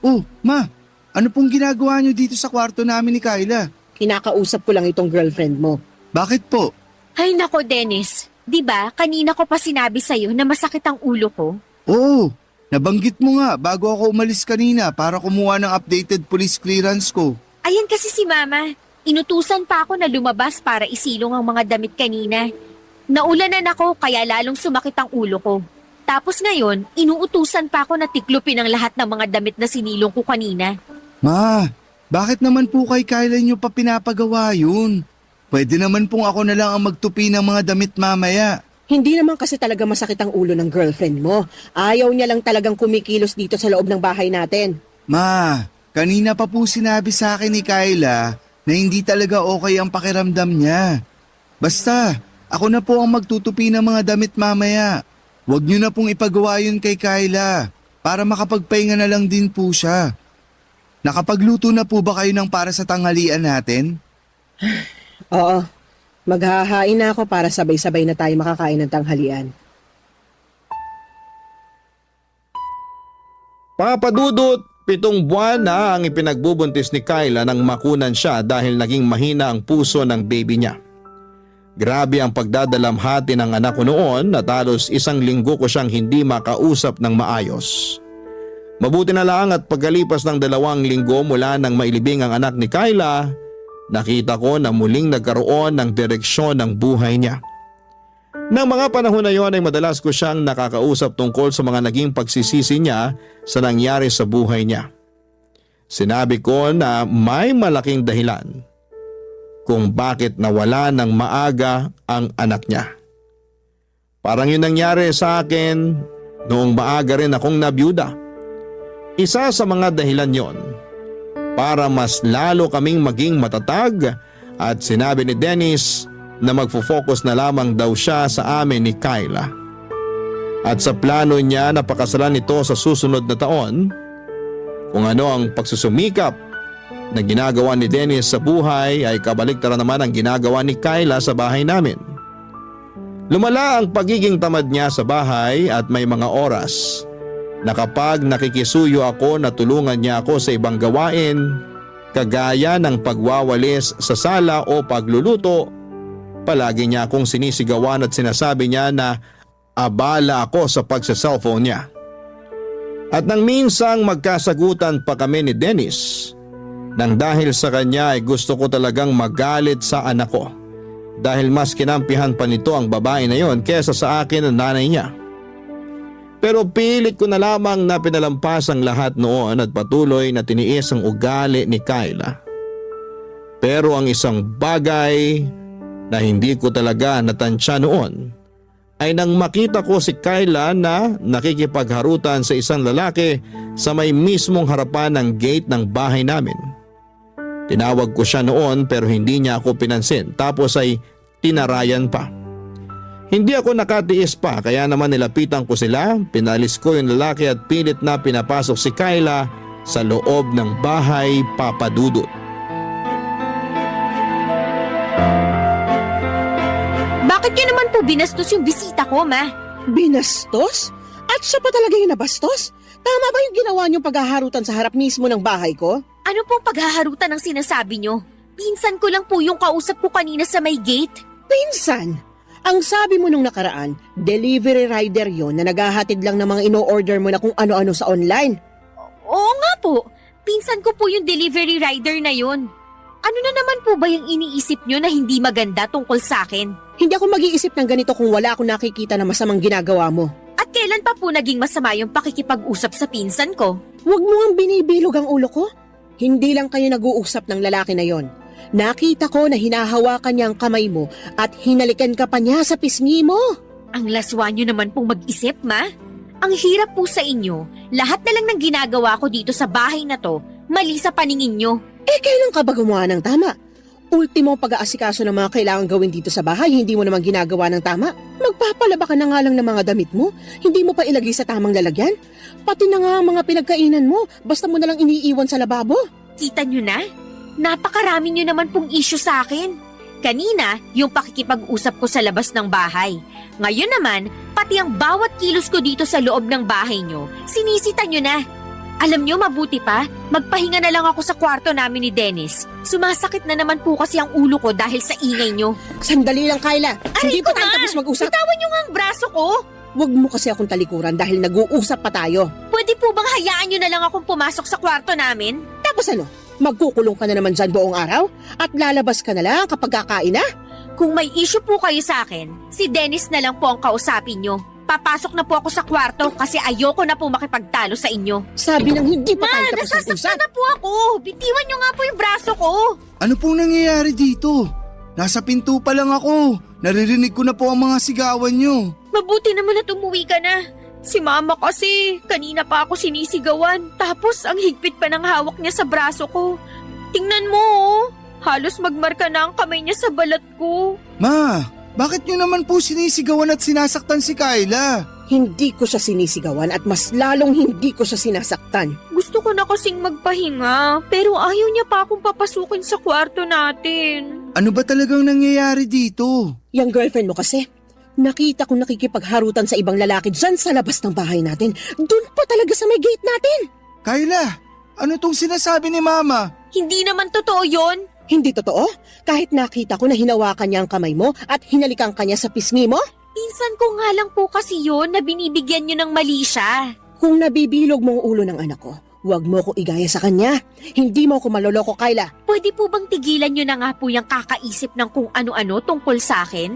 Oh, ma, ano pong ginagawa niyo dito sa kwarto namin ni Kyla? Kinakausap ko lang itong girlfriend mo. Bakit po? Ay nako Dennis, di ba kanina ko pa sinabi sa'yo na masakit ang ulo ko? Oo, nabanggit mo nga bago ako umalis kanina para kumuha ng updated police clearance ko. Ayan kasi si Mama. Inutusan pa ako na lumabas para isilong ang mga damit kanina. Naulanan ako kaya lalong sumakit ang ulo ko. Tapos ngayon, inuutusan pa ako na tiklopin ang lahat ng mga damit na sinilong ko kanina. Ma, bakit naman po kay Kyla niyo pa pinapagawa yun? Pwede naman pong ako na lang ang magtupi ng mga damit mamaya. Hindi naman kasi talaga masakit ang ulo ng girlfriend mo. Ayaw niya lang talagang kumikilos dito sa loob ng bahay natin. Ma, kanina pa po sinabi sa akin ni Kyla na hindi talaga okay ang pakiramdam niya. Basta, ako na po ang magtutupi ng mga damit mamaya. Huwag niyo na pong ipagawa yun kay Kyla para makapagpahinga na lang din po siya. Nakapagluto na po ba kayo ng para sa tanghalian natin? Oo, maghahain na ako para sabay-sabay na tayo makakain ng tanghalian. Papadudot, 7 buwan na ang ipinagbubuntis ni Kyla nang makunan siya dahil naging mahina ang puso ng baby niya. Grabe ang pagdadalamhati ng anak ko noon at halos 1 linggo ko siyang hindi makausap ng maayos. Mabuti na lang at pagkalipas ng 2 linggo mula nang mailibing ang anak ni Kyla, nakita ko na muling nagkaroon ng direksyon ng buhay niya. Nang mga panahon na yon ay madalas ko siyang nakakausap tungkol sa mga naging pagsisisi niya sa nangyari sa buhay niya. Sinabi ko na may malaking dahilan kung bakit nawala ng maaga ang anak niya. Parang yun nangyari sa akin noong maaga rin akong nabiyuda. Isa sa mga dahilan yon para mas lalo kaming maging matatag at sinabi ni Dennis na magfo-focus na lamang daw siya sa amin ni Kyla. At sa plano niya na pakasalan ito sa susunod na taon, kung ano ang pagsusumikap na ginagawa ni Dennis sa buhay ay kabaliktaran naman ang ginagawa ni Kyla sa bahay namin. Lumala ang pagiging tamad niya sa bahay at may mga oras na kapag nakikisuyo ako na tulungan niya ako sa ibang gawain, kagaya ng pagwawalis sa sala o pagluluto, palagi niya akong sinisigawan at sinasabi niya na abala ako sa pagsa-cellphone niya. At nang minsang magkasagutan pa kami ni Dennis, nang dahil sa kanya ay gusto ko talagang magalit sa anak ko dahil mas kinampihan pa nito ang babae na yon kesa sa akin ang nanay niya. Pero pilit ko na lamang na pinalampas ang lahat noon at patuloy na tiniis ang ugali ni Kyla. Pero ang isang bagay na hindi ko talaga natansya noon ay nang makita ko si Kyla na nakikipagharutan sa isang lalaki sa may mismong harapan ng gate ng bahay namin. Tinawag ko siya noon pero hindi niya ako pinansin tapos ay tinarayan pa. Hindi ako nakatiis pa kaya naman nilapitan ko sila, pinalis ko yung lalaki at pilit na pinapasok si Kyla sa loob ng bahay papadudot. Bakit niyo naman po binastos yung bisita ko, Ma? Binastos? At siya pa talaga yung nabastos? Tama ba yung ginawa niyong paghaharutan sa harap mismo ng bahay ko? Ano pong paghaharutan ang sinasabi niyo? Pinsan ko lang po yung kausap ko kanina sa may gate. Pinsan! Ang sabi mo nung nakaraan, delivery rider yon na naghahatid lang ng mga ino-order mo na kung ano-ano sa online. Oo nga po. Pinsan ko po yung delivery rider na yon. Ano na naman po ba yung iniisip niyo na hindi maganda tungkol sa akin? Hindi ako mag-iisip ng ganito kung wala akong nakikita na masamang ginagawa mo. At kailan pa po naging masama yung pakikipag-usap sa pinsan ko? Huwag mo ang binibilog ang ulo ko. Hindi lang kayo nag-uusap ng lalaki na yon. Nakita ko na hinahawakan niya ang kamay mo at hinalikan ka pa niya sa pisngi mo. Ang laswa nyo naman pong mag-isip, ma. Ang hirap po sa inyo. Lahat na lang ng ginagawa ko dito sa bahay na to, mali sa paningin nyo. Kailan ka ba gumawa ng tama? Ultimo pag-aasikaso ng mga kailangan gawin dito sa bahay, hindi mo naman ginagawa ng tama. Magpapalaba ka na nga lang ng mga damit mo, hindi mo pa ilagay sa tamang lalagyan. Pati na nga ang mga pinagkainan mo, basta mo na lang iniiwan sa lababo. Kita nyo na? Napakarami nyo naman pong issue sa akin. Kanina, yung pakikipag-usap ko sa labas ng bahay. Ngayon naman, pati ang bawat kilos ko dito sa loob ng bahay nyo, sinisita nyo na. Alam nyo, mabuti pa, magpahinga na lang ako sa kwarto namin ni Dennis. Sumasakit na naman po kasi ang ulo ko dahil sa ingay nyo. Sandali lang, Kyla. Hindi Aray pa ko tayo nga! tapos mag-usap. Bitawan nyo nga ang braso ko! Huwag mo kasi akong talikuran dahil nag-uusap pa tayo. Pwede po bang hayaan nyo na lang akong pumasok sa kwarto namin? Tapos ano? Magkukulong ka na naman dyan buong araw? At lalabas ka na lang kapag kakain na? Kung may issue po kayo sa akin, si Dennis na lang po ang kausapin nyo. Papasok na po ako sa kwarto kasi ayoko na po makipagtalo sa inyo. Sabi ng hindi pa tayo tapos Nasasaktan mag-usap. na po ako! Bitiwan nyo nga po yung braso ko! Ano pong nangyayari dito? Nasa pinto pa lang ako. Naririnig ko na po ang mga sigawan nyo. Mabuti naman at umuwi ka na. Si mama kasi, kanina pa ako sinisigawan. Tapos ang higpit pa ng hawak niya sa braso ko. Tingnan mo oh. Halos magmarka na ang kamay niya sa balat ko. Ma, bakit nyo naman po sinisigawan at sinasaktan si Kyla? Hindi ko siya sinisigawan at mas lalong hindi ko siya sinasaktan. Gusto ko na kasing magpahinga, pero ayaw niya pa akong papasukin sa kwarto natin. Ano ba talagang nangyayari dito? Yung girlfriend mo kasi, nakita kong nakikipagharutan sa ibang lalaki dyan sa labas ng bahay natin. Doon pa talaga sa may gate natin. Kyla, ano tong sinasabi ni Mama? Hindi naman totoo yon. Hindi totoo? Kahit nakita ko na hinawakan niya ang kamay mo at hinalikan ka niya sa pisngi mo? Pinsan ko nga lang po kasi yon na binibigyan niyo ng mali siya. Kung nabibilog mo ang ulo ng anak ko, huwag mo ko igaya sa kanya. Hindi mo ko maloloko, Kyla. Pwede po bang tigilan niyo na nga po yung kakaisip ng kung ano-ano tungkol sa akin?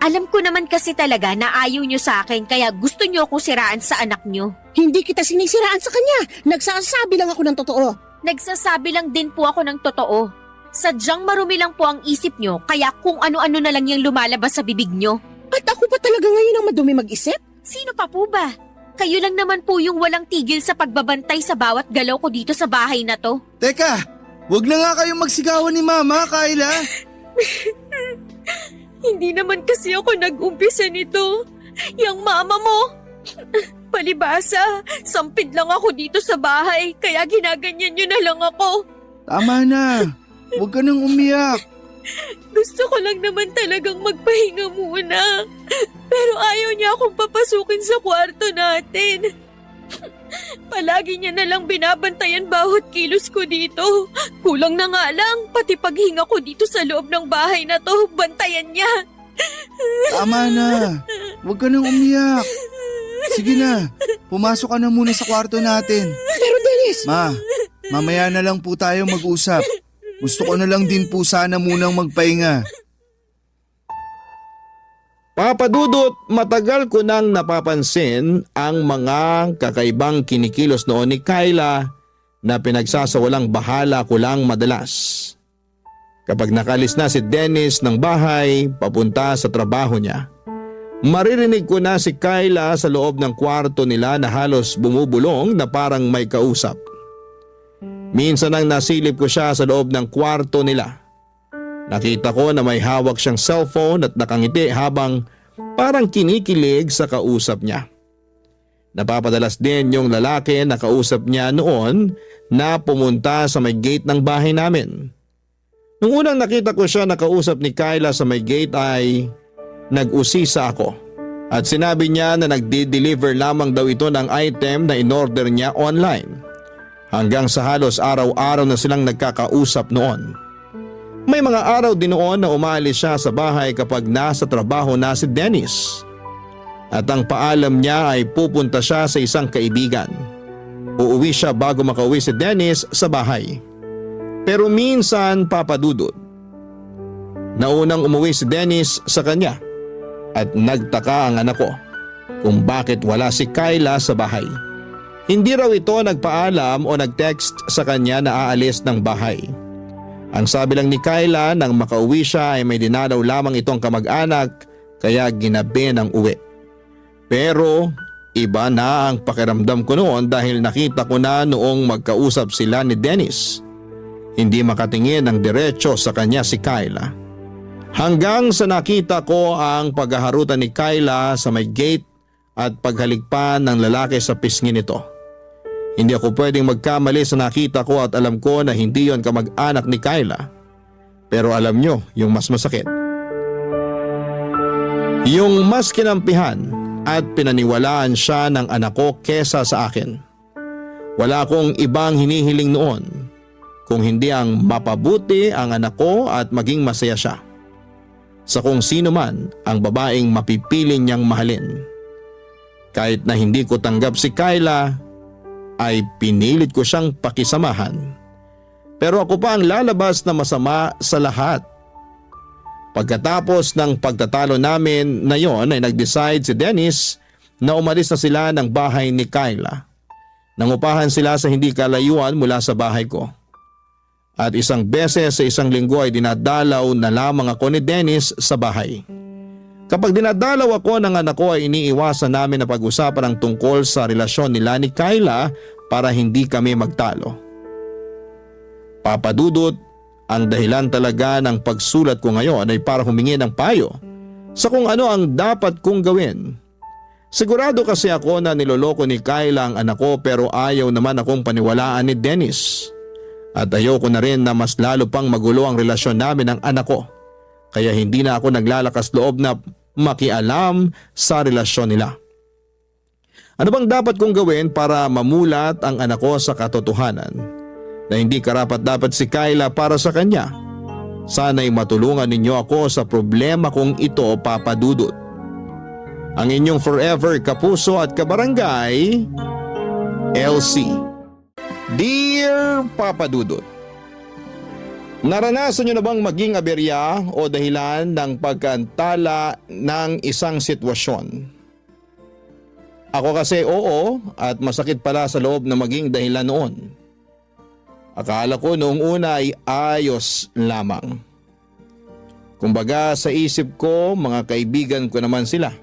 Alam ko naman kasi talaga na ayaw niyo sa akin kaya gusto niyo akong siraan sa anak niyo. Hindi kita sinisiraan sa kanya. Nagsasabi lang ako ng totoo. Nagsasabi lang din po ako ng totoo. Sadyang marumi lang po ang isip niyo kaya kung ano-ano na lang yung lumalabas sa bibig niyo. At ako pa talaga ngayon ang madumi mag-isip? Sino pa po ba? Kayo lang naman po yung walang tigil sa pagbabantay sa bawat galaw ko dito sa bahay na to. Teka, wag na nga kayong magsigawan ni Mama, Kyla. Hindi naman kasi ako nag-umpisa nito. Yang mama mo. Palibasa, sampid lang ako dito sa bahay kaya ginaganyan niyo na lang ako. Tama na. Huwag ka nang umiyak. Gusto ko lang naman talagang magpahinga muna. Pero ayaw niya akong papasukin sa kwarto natin. Palagi niya na lang binabantayan bawat kilos ko dito. Kulang na nga lang, pati paghinga ko dito sa loob ng bahay na to, bantayan niya. Tama na. Huwag ka nang umiyak. Sige na, pumasok ka na muna sa kwarto natin. Pero Dennis! Ma, mamaya na lang po tayo mag-usap. Gusto ko na lang din po sana munang magpahinga. Papadudot, matagal ko nang napapansin ang mga kakaibang kinikilos noon ni Kyla na pinagsasawalang bahala ko lang madalas. Kapag nakalis na si Dennis ng bahay papunta sa trabaho niya, maririnig ko na si Kyla sa loob ng kwarto nila na halos bumubulong na parang may kausap. Minsan nang nasilip ko siya sa loob ng kwarto nila. Nakita ko na may hawak siyang cellphone at nakangiti habang parang kinikilig sa kausap niya. Napapadalas din yung lalaki na kausap niya noon na pumunta sa may gate ng bahay namin. Nung unang nakita ko siya na kausap ni Kyla sa may gate ay nag-usisa ako at sinabi niya na nagde-deliver lamang daw ito ng item na in-order niya online. Hanggang sa halos araw-araw na silang nagkakausap noon. May mga araw din noon na umalis siya sa bahay kapag nasa trabaho na si Dennis. At ang paalam niya ay pupunta siya sa isang kaibigan. Uuwi siya bago makauwi si Dennis sa bahay. Pero minsan papadudod. Naunang umuwi si Dennis sa kanya at nagtaka ang anak ko kung bakit wala si Kyla sa bahay. Hindi raw ito nagpaalam o nag-text sa kanya na aalis ng bahay. Ang sabi lang ni Kyla nang makauwi siya ay may dinalaw lamang itong kamag-anak kaya ginabi ng uwi. Pero iba na ang pakiramdam ko noon dahil nakita ko na noong magkausap sila ni Dennis. Hindi makatingin ng diretso sa kanya si Kyla. Hanggang sa nakita ko ang paghaharutan ni Kyla sa may gate at paghaligpan ng lalaki sa pisngi nito. Hindi ako pwedeng magkamali sa nakita ko at alam ko na hindi yon kamag-anak ni Kyla. Pero alam nyo yung mas masakit. Yung mas kinampihan at pinaniwalaan siya ng anak ko kesa sa akin. Wala akong ibang hinihiling noon kung hindi ang mapabuti ang anak ko at maging masaya siya sa kung sino man ang babaeng mapipiling niyang mahalin. Kahit na hindi ko tanggap si Kyla, ay pinilit ko siyang pakisamahan. Pero ako pa ang lalabas na masama sa lahat. Pagkatapos ng pagtatalo namin na yon ay nag-decide si Dennis na umalis na sila ng bahay ni Kyla. Nangupahan sila sa hindi kalayuan mula sa bahay ko. At isang beses sa isang linggo ay dinadalaw na lamang ako ni Dennis sa bahay. Kapag dinadalaw ako ng anak ko ay iniiwasan namin na pag-usapan ang tungkol sa relasyon nila ni Kyla para hindi kami magtalo. Papadudot, ang dahilan talaga ng pagsulat ko ngayon ay para humingi ng payo sa kung ano ang dapat kong gawin. Sigurado kasi ako na niloloko ni Kyla ang anak ko pero ayaw naman akong paniwalaan ni Dennis. At ayoko na rin na mas lalo pang magulo ang relasyon namin ng anak ko. Kaya hindi na ako naglalakas loob na makialam sa relasyon nila. Ano bang dapat kong gawin para mamulat ang anak ko sa katotohanan na hindi karapat-dapat si Kyla para sa kanya? Sana'y matulungan ninyo ako sa problema kong ito, Papa Dudut. Ang inyong forever kapuso at kabarangay, LC. Dear Papa Dudut, naranasan nyo na bang maging aberya o dahilan ng pagkaantala ng isang sitwasyon? Ako kasi oo at masakit pala sa loob na maging dahilan noon. Akala ko noong una ay ayos lamang. Kumbaga sa isip ko mga kaibigan ko naman sila,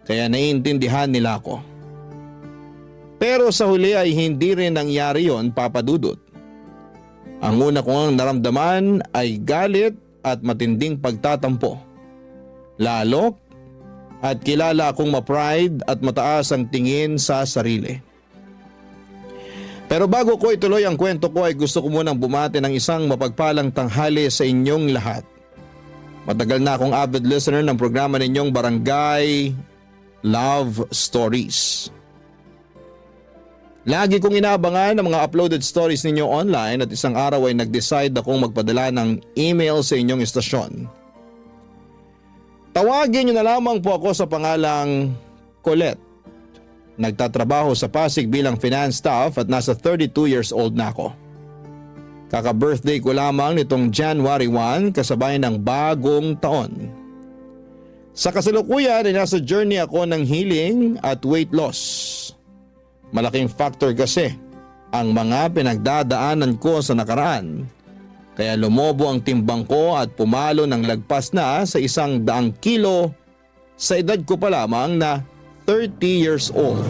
kaya naiintindihan nila ako. Pero sa huli ay hindi rin nangyari yon, Papa Dudut. Ang una kong naramdaman ay galit at matinding pagtatampo. Lalo at kilala akong ma-pride at mataas ang tingin sa sarili. Pero bago ko ituloy ang kwento ko ay gusto ko munang bumati ng isang mapagpalang tanghali sa inyong lahat. Matagal na akong avid listener ng programa ninyong Barangay Love Stories. Lagi kong inaabangan ang mga uploaded stories ninyo online at isang araw ay nag-decide akong magpadala ng email sa inyong istasyon. Tawagin niyo na lamang po ako sa pangalang Colette. Nagtatrabaho sa Pasig bilang finance staff at nasa 32 years old na ako. Kaka-birthday ko lamang nitong January 1 kasabay ng bagong taon. Sa kasalukuyan ay nasa journey ako ng healing at weight loss. Malaking factor kasi ang mga pinagdadaanan ko sa nakaraan. Kaya lumobo ang timbang ko at pumalo ng lagpas na sa 100 kilo sa edad ko pa lamang na 30 years old.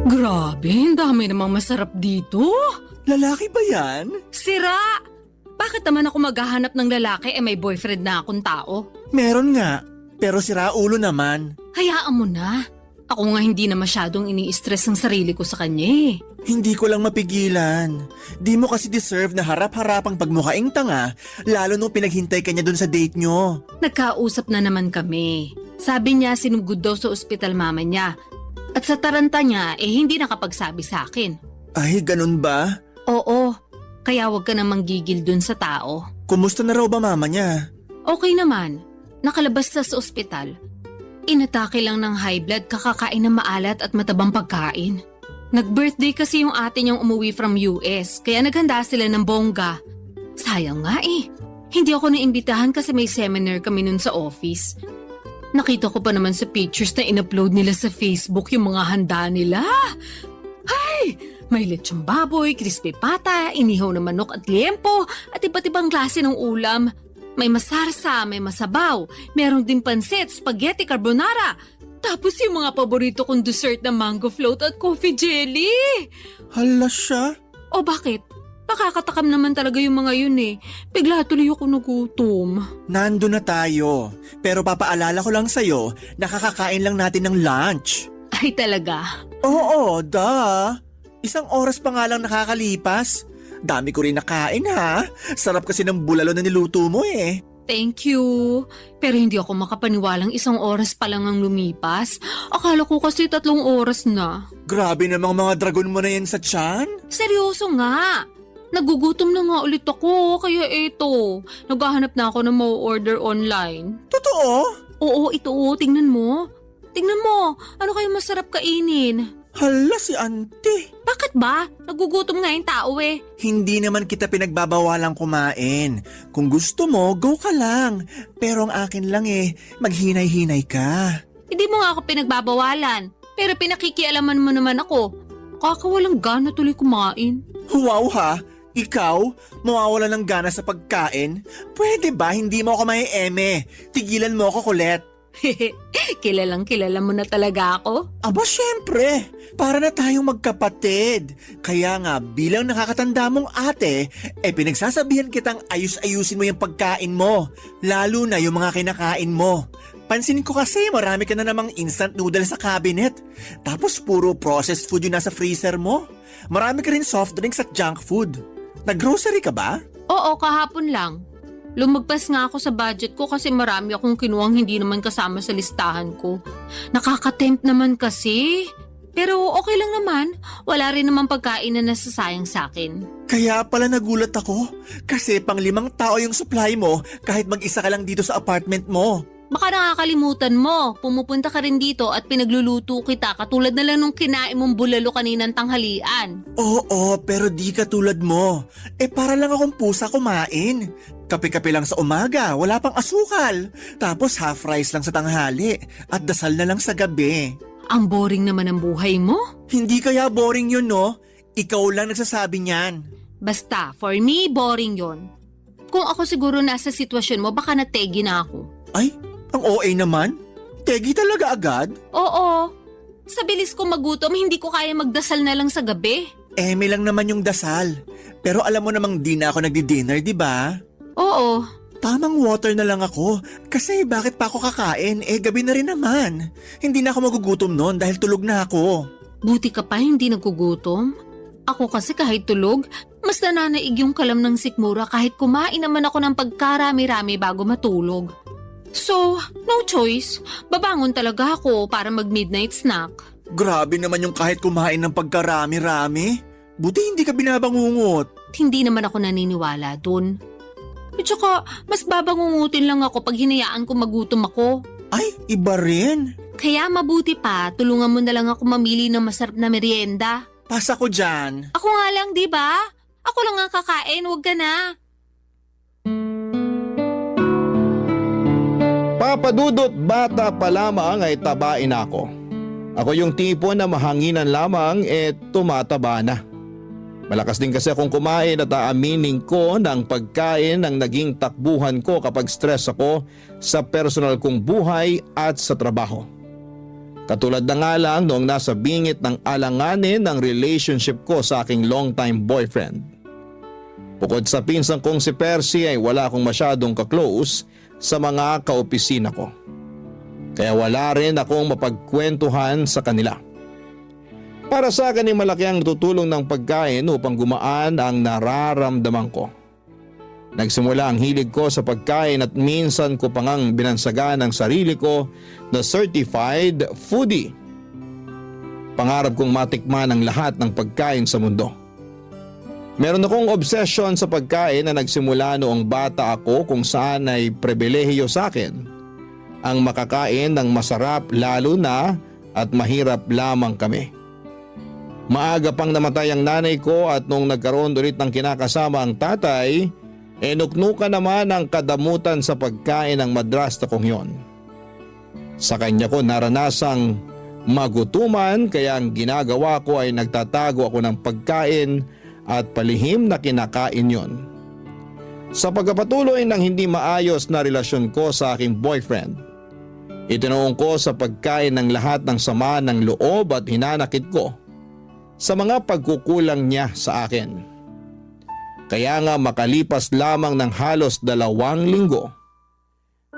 Grabe, ang dami namang masarap dito. Lalaki ba yan? Sira! Bakit naman ako maghahanap ng lalaki may boyfriend na akong tao? Meron nga, pero sira ulo naman. Hayaan mo na. Ako nga hindi na masyadong ini-stress ang sarili ko sa kanya eh. Hindi ko lang mapigilan. Di mo kasi deserve na harap-harapang pagmukaing tanga, lalo nung pinaghintay ka niya dun sa date nyo. Nagkausap na naman kami. Sabi niya sinugod daw sa ospital mama niya. At sa taranta niya hindi nakapagsabi sa akin. Ay, ganun ba? Oo, kaya wag ka namang gigil dun sa tao. Kumusta na raw ba mama niya? Okay naman, nakalabas sa ospital. Inatake lang ng high blood kakakain ng maalat at matabang pagkain. Nag-birthday kasi yung ate niyang umuwi from US, kaya naghanda sila ng bongga. Sayang nga eh. Hindi ako naimbitahan kasi may seminar kami nun sa office. Nakita ko pa naman sa pictures na in-upload nila sa Facebook yung mga handa nila. Ay! May lechong baboy, crispy pata, inihaw na manok at liempo, at iba't ibang klase ng ulam. May masarsa, may masabaw, merong din pansit, spaghetti carbonara. Tapos yung mga paborito kong dessert na mango float at coffee jelly. Hala siya. O bakit? Nakakatakam naman talaga yung mga yun eh. Bigla tuloy ako nagutom. Nando na tayo. Pero papaalala ko lang sa'yo, nakakakain lang natin ng lunch. Ay talaga? Oo, Isang oras pa nga lang nakakalipas. Dami ko rin nakain ha. Sarap kasi ng bulalo na niluto mo eh. Thank you. Pero hindi ako makapaniwalang 1 oras pa lang ang lumipas. Akala ko kasi 3 oras na. Grabe namang mga dragon mo na yan sa tiyan. Seryoso nga. Nagugutom na nga ulit ako, kaya eto. Naghahanap na ako ng ma-order online. Totoo? Oo, ito. Tingnan mo. Tingnan mo. Ano kayo masarap kainin? Hala si auntie. Bakit ba? Nagugutom nga yung tao eh. Hindi naman kita pinagbabawalang kumain. Kung gusto mo, go ka lang. Pero ang akin lang maghinay-hinay ka. Hindi mo nga ako pinagbabawalan. Pero pinakikialaman mo naman ako. Kakawalang gana tuloy kumain. Wow ha? Ikaw? Mawawala ng gana sa pagkain? Pwede ba hindi mo ako may-eme? Tigilan mo ako, Colette. Kilalang kilala mo na talaga ako. Aba syempre, para na tayong magkapatid. Kaya nga bilang nakakatanda mong ate, pinagsasabihan kitang ayus-ayusin mo yung pagkain mo. Lalo na yung mga kinakain mo. Pansin ko kasi marami ka na namang instant noodles sa cabinet. Tapos puro processed food yung nasa freezer mo. Marami ka rin soft drinks at junk food. Nag-grocery ka ba? Oo, kahapon lang. Lumagpas nga ako sa budget ko kasi marami akong kinuhang hindi naman kasama sa listahan ko. Nakaka-tempt naman kasi. Pero okay lang naman. Wala rin naman pagkain na nasasayang sa akin. Kaya pala nagulat ako. Kasi pang 5 tao yung supply mo kahit mag-isa ka lang dito sa apartment mo. Baka nakakalimutan mo. Pumupunta ka rin dito at pinagluluto kita katulad na lang nung kinain mong bulalo kaninang tanghalian. Oo, pero di ka tulad mo. Para lang akong pusa kumain. Kape-kape lang sa umaga, wala pang asukal. Tapos half rice lang sa tanghali at dasal na lang sa gabi. Ang boring naman ang buhay mo. Hindi kaya boring yun, no? Ikaw lang nagsasabi niyan. Basta, for me, boring yon. Kung ako siguro nasa sitwasyon mo, baka nategi na ako. Ay, ang OA naman. Tegi talaga agad? Oo. Sa bilis ko magutom, hindi ko kaya magdasal na lang sa gabi. May lang naman yung dasal. Pero alam mo namang di na ako nagdi-dinner, di ba? Oo. Tamang water na lang ako. Kasi bakit pa ako kakain? Gabi na rin naman. Hindi na ako magugutom noon dahil tulog na ako. Buti ka pa hindi nagugutom. Ako kasi kahit tulog, mas nananaig yung kalam ng sikmura kahit kumain naman ako ng pagkarami-rami bago matulog. So, no choice. Babangon talaga ako para mag-midnight snack. Grabe naman yung kahit kumain ng pagkarami-rami. Buti hindi ka binabangungot. Hindi naman ako naniniwala dun. At saka, mas babangungutin lang ako pag hinayaan ko magutom ako. Ay, iba rin. Kaya mabuti pa, tulungan mo na lang ako mamili ng masarap na merienda. Pasa ko dyan. Ako nga lang, di ba? Ako lang ang kakain, wag ka na. Papadudot, bata pa lamang ay tabain ako. Ako yung tipo na mahanginan lamang tumataba na. Malakas din kasi akong kumain at aaminin ko ng pagkain ang naging takbuhan ko kapag stress ako sa personal kong buhay at sa trabaho. Katulad na nga lang noong nasa bingit ng alanganin ng relationship ko sa aking longtime boyfriend. Bukod sa pinsang kong si Percy ay wala akong masyadong ka-close sa mga kaopisina ko. Kaya wala rin akong mapagkwentuhan sa kanila. Para sa akin ay malaki ang tutulong ng pagkain upang gumaan ang nararamdaman ko. Nagsimula ang hilig ko sa pagkain at minsan ko pa ngang binansagan ang sarili ko na certified foodie. Pangarap kong matikman ang lahat ng pagkain sa mundo. Meron akong obsession sa pagkain na nagsimula noong bata ako kung saan ay pribilehiyo sa akin ang makakain ng masarap lalo na at mahirap lamang kami. Maaga pang namatay ang nanay ko at nung nagkaroon ulit ng kinakasama ang tatay, nuknukan naman ang kadamutan sa pagkain ng madrasta kong yon. Sa kanya ko naranasang magutuman kaya ang ginagawa ko ay nagtatago ako ng pagkain at palihim na kinakain yon. Sa pagpapatuloy ng hindi maayos na relasyon ko sa aking boyfriend, itinuong ko sa pagkain ng lahat ng sama ng loob at hinanakit ko sa mga pagkukulang niya sa akin. Kaya nga makalipas lamang ng halos 2 linggo,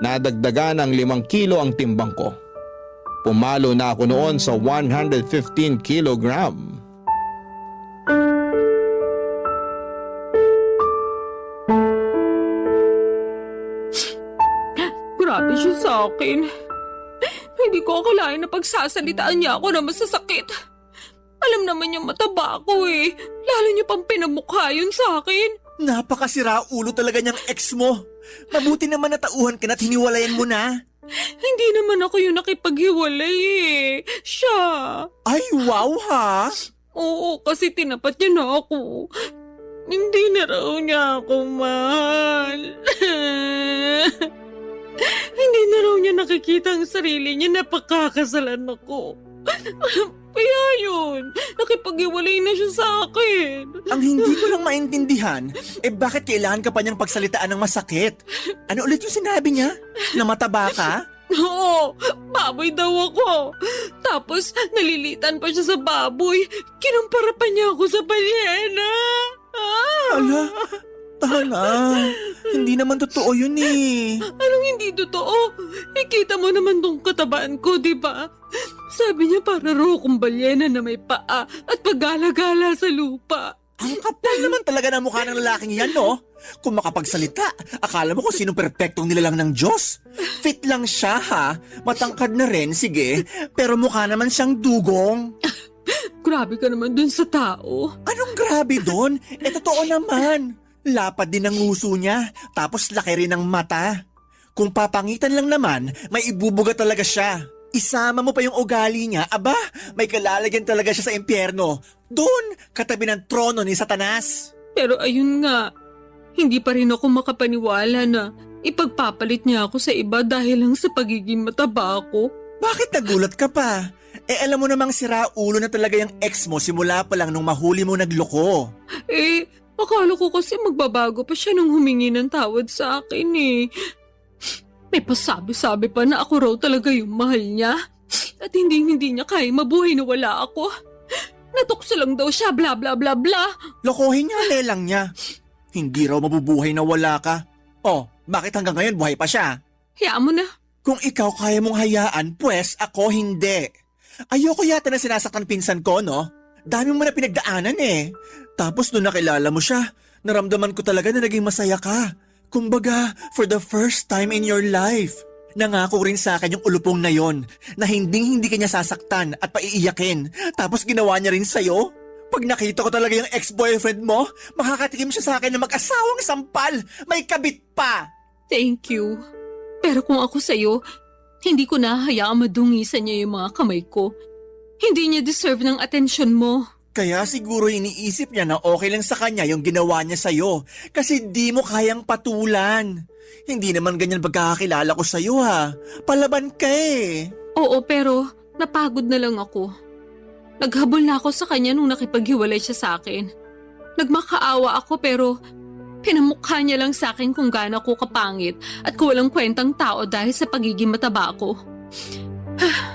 nadagdagan ng 5 kilo ang timbang ko. Pumalo na ako noon sa 115 kilogram. Grabe siya sa akin. Hindi ko akalain na pagsasalitaan niya ako na masasakit. Alam naman niya mataba ako eh. Lalo niya pang pinamukha yun sa akin. Napakasira ulo talaga niyang ex mo. Mabuti naman natauhan ka na't hiniwalayan mo na. Hindi naman ako yung nakipaghiwalay eh. Siya. Ay, wow ha? Oo, kasi tinapat niya na ako. Hindi na raw niya ako mahal. Hindi na raw niya nakikita ang sarili niya na pagkakasalan ako. Kaya yun, nakipag-iwalay na siya sa akin. Ang hindi ko lang maintindihan, bakit kailangan ka pa niyang pagsalitaan ng masakit? Ano ulit yung sinabi niya? Na mataba ka? Oo, baboy daw ako. Tapos nalilitan pa siya sa baboy. Kinumpara pa niya ako sa balyena. Ala, tala. Hindi naman totoo yun eh. Anong hindi totoo? Ikita mo naman tong katabaan ko, di ba? Sabi niya para raw akong balyena na may paa at paggala-gala sa lupa. Ang kapal naman talaga ng mukha ng lalaking yan, no? Kung makapagsalita, akala mo kung sinong perpektong nilalang ng Diyos. Fit lang siya, ha? Matangkad na rin, sige. Pero mukha naman siyang dugong. Grabe ka naman dun sa tao. Anong grabe doon? Totoo naman. Lapad din ang nguso niya, tapos laki rin ang mata. Kung papangitan lang naman, may ibubuga talaga siya. Isama mo pa yung ugali niya, aba, may kalalagyan talaga siya sa impyerno. Doon, katabi ng trono ni Satanas. Pero ayun nga, hindi pa rin ako makapaniwala na ipagpapalit niya ako sa iba dahil lang sa pagiging mataba ako. Bakit nagulat ka pa? Alam mo namang sira ulo na talaga yung ex mo simula pa lang nung mahuli mo nagloko. Akala ko kasi magbabago pa siya nung humingi ng tawad sa akin eh. May pasabi-sabi pa na ako raw talaga yung mahal niya. At hindi niya kaya mabuhay na wala ako. Natukso lang daw siya, bla bla bla bla. Lokohin niya, lelang niya. Hindi raw mabubuhay na wala ka. Oh, bakit hanggang ngayon buhay pa siya? Hayaan mo na. Kung ikaw kaya mong hayaan, pues ako hindi. Ayoko yata na sinasaktan pinsan ko, no? Dami mo na pinagdaanan eh. Tapos nung nakilala mo siya, naramdaman ko talaga na naging masaya ka. Kumbaga, for the first time in your life, nangako rin sa akin yung ulupong na yon na hindi ka niya sasaktan at paiiyakin. Tapos ginawa niya rin sa'yo. Pag nakita ko talaga yung ex-boyfriend mo, makakatikim siya sa akin na mag-asawang sampal. May kabit pa. Thank you. Pero kung ako sa'yo, hindi ko na hayaang madungisan niya yung mga kamay ko. Hindi niya deserve ng atensyon mo. Kaya siguro iniisip niya na okay lang sa kanya yung ginawa niya sa'yo kasi di mo kayang patulan. Hindi naman ganyan pagkakakilala ko sa'yo ha. Palaban ka eh. Oo, pero napagod na lang ako. Naghabol na ako sa kanya nung nakipaghiwalay siya sa akin. Nagmakaawa ako pero pinamukha niya lang sa akin kung gaano ako kapangit at kung walang kwentang tao dahil sa pagiging mataba ko.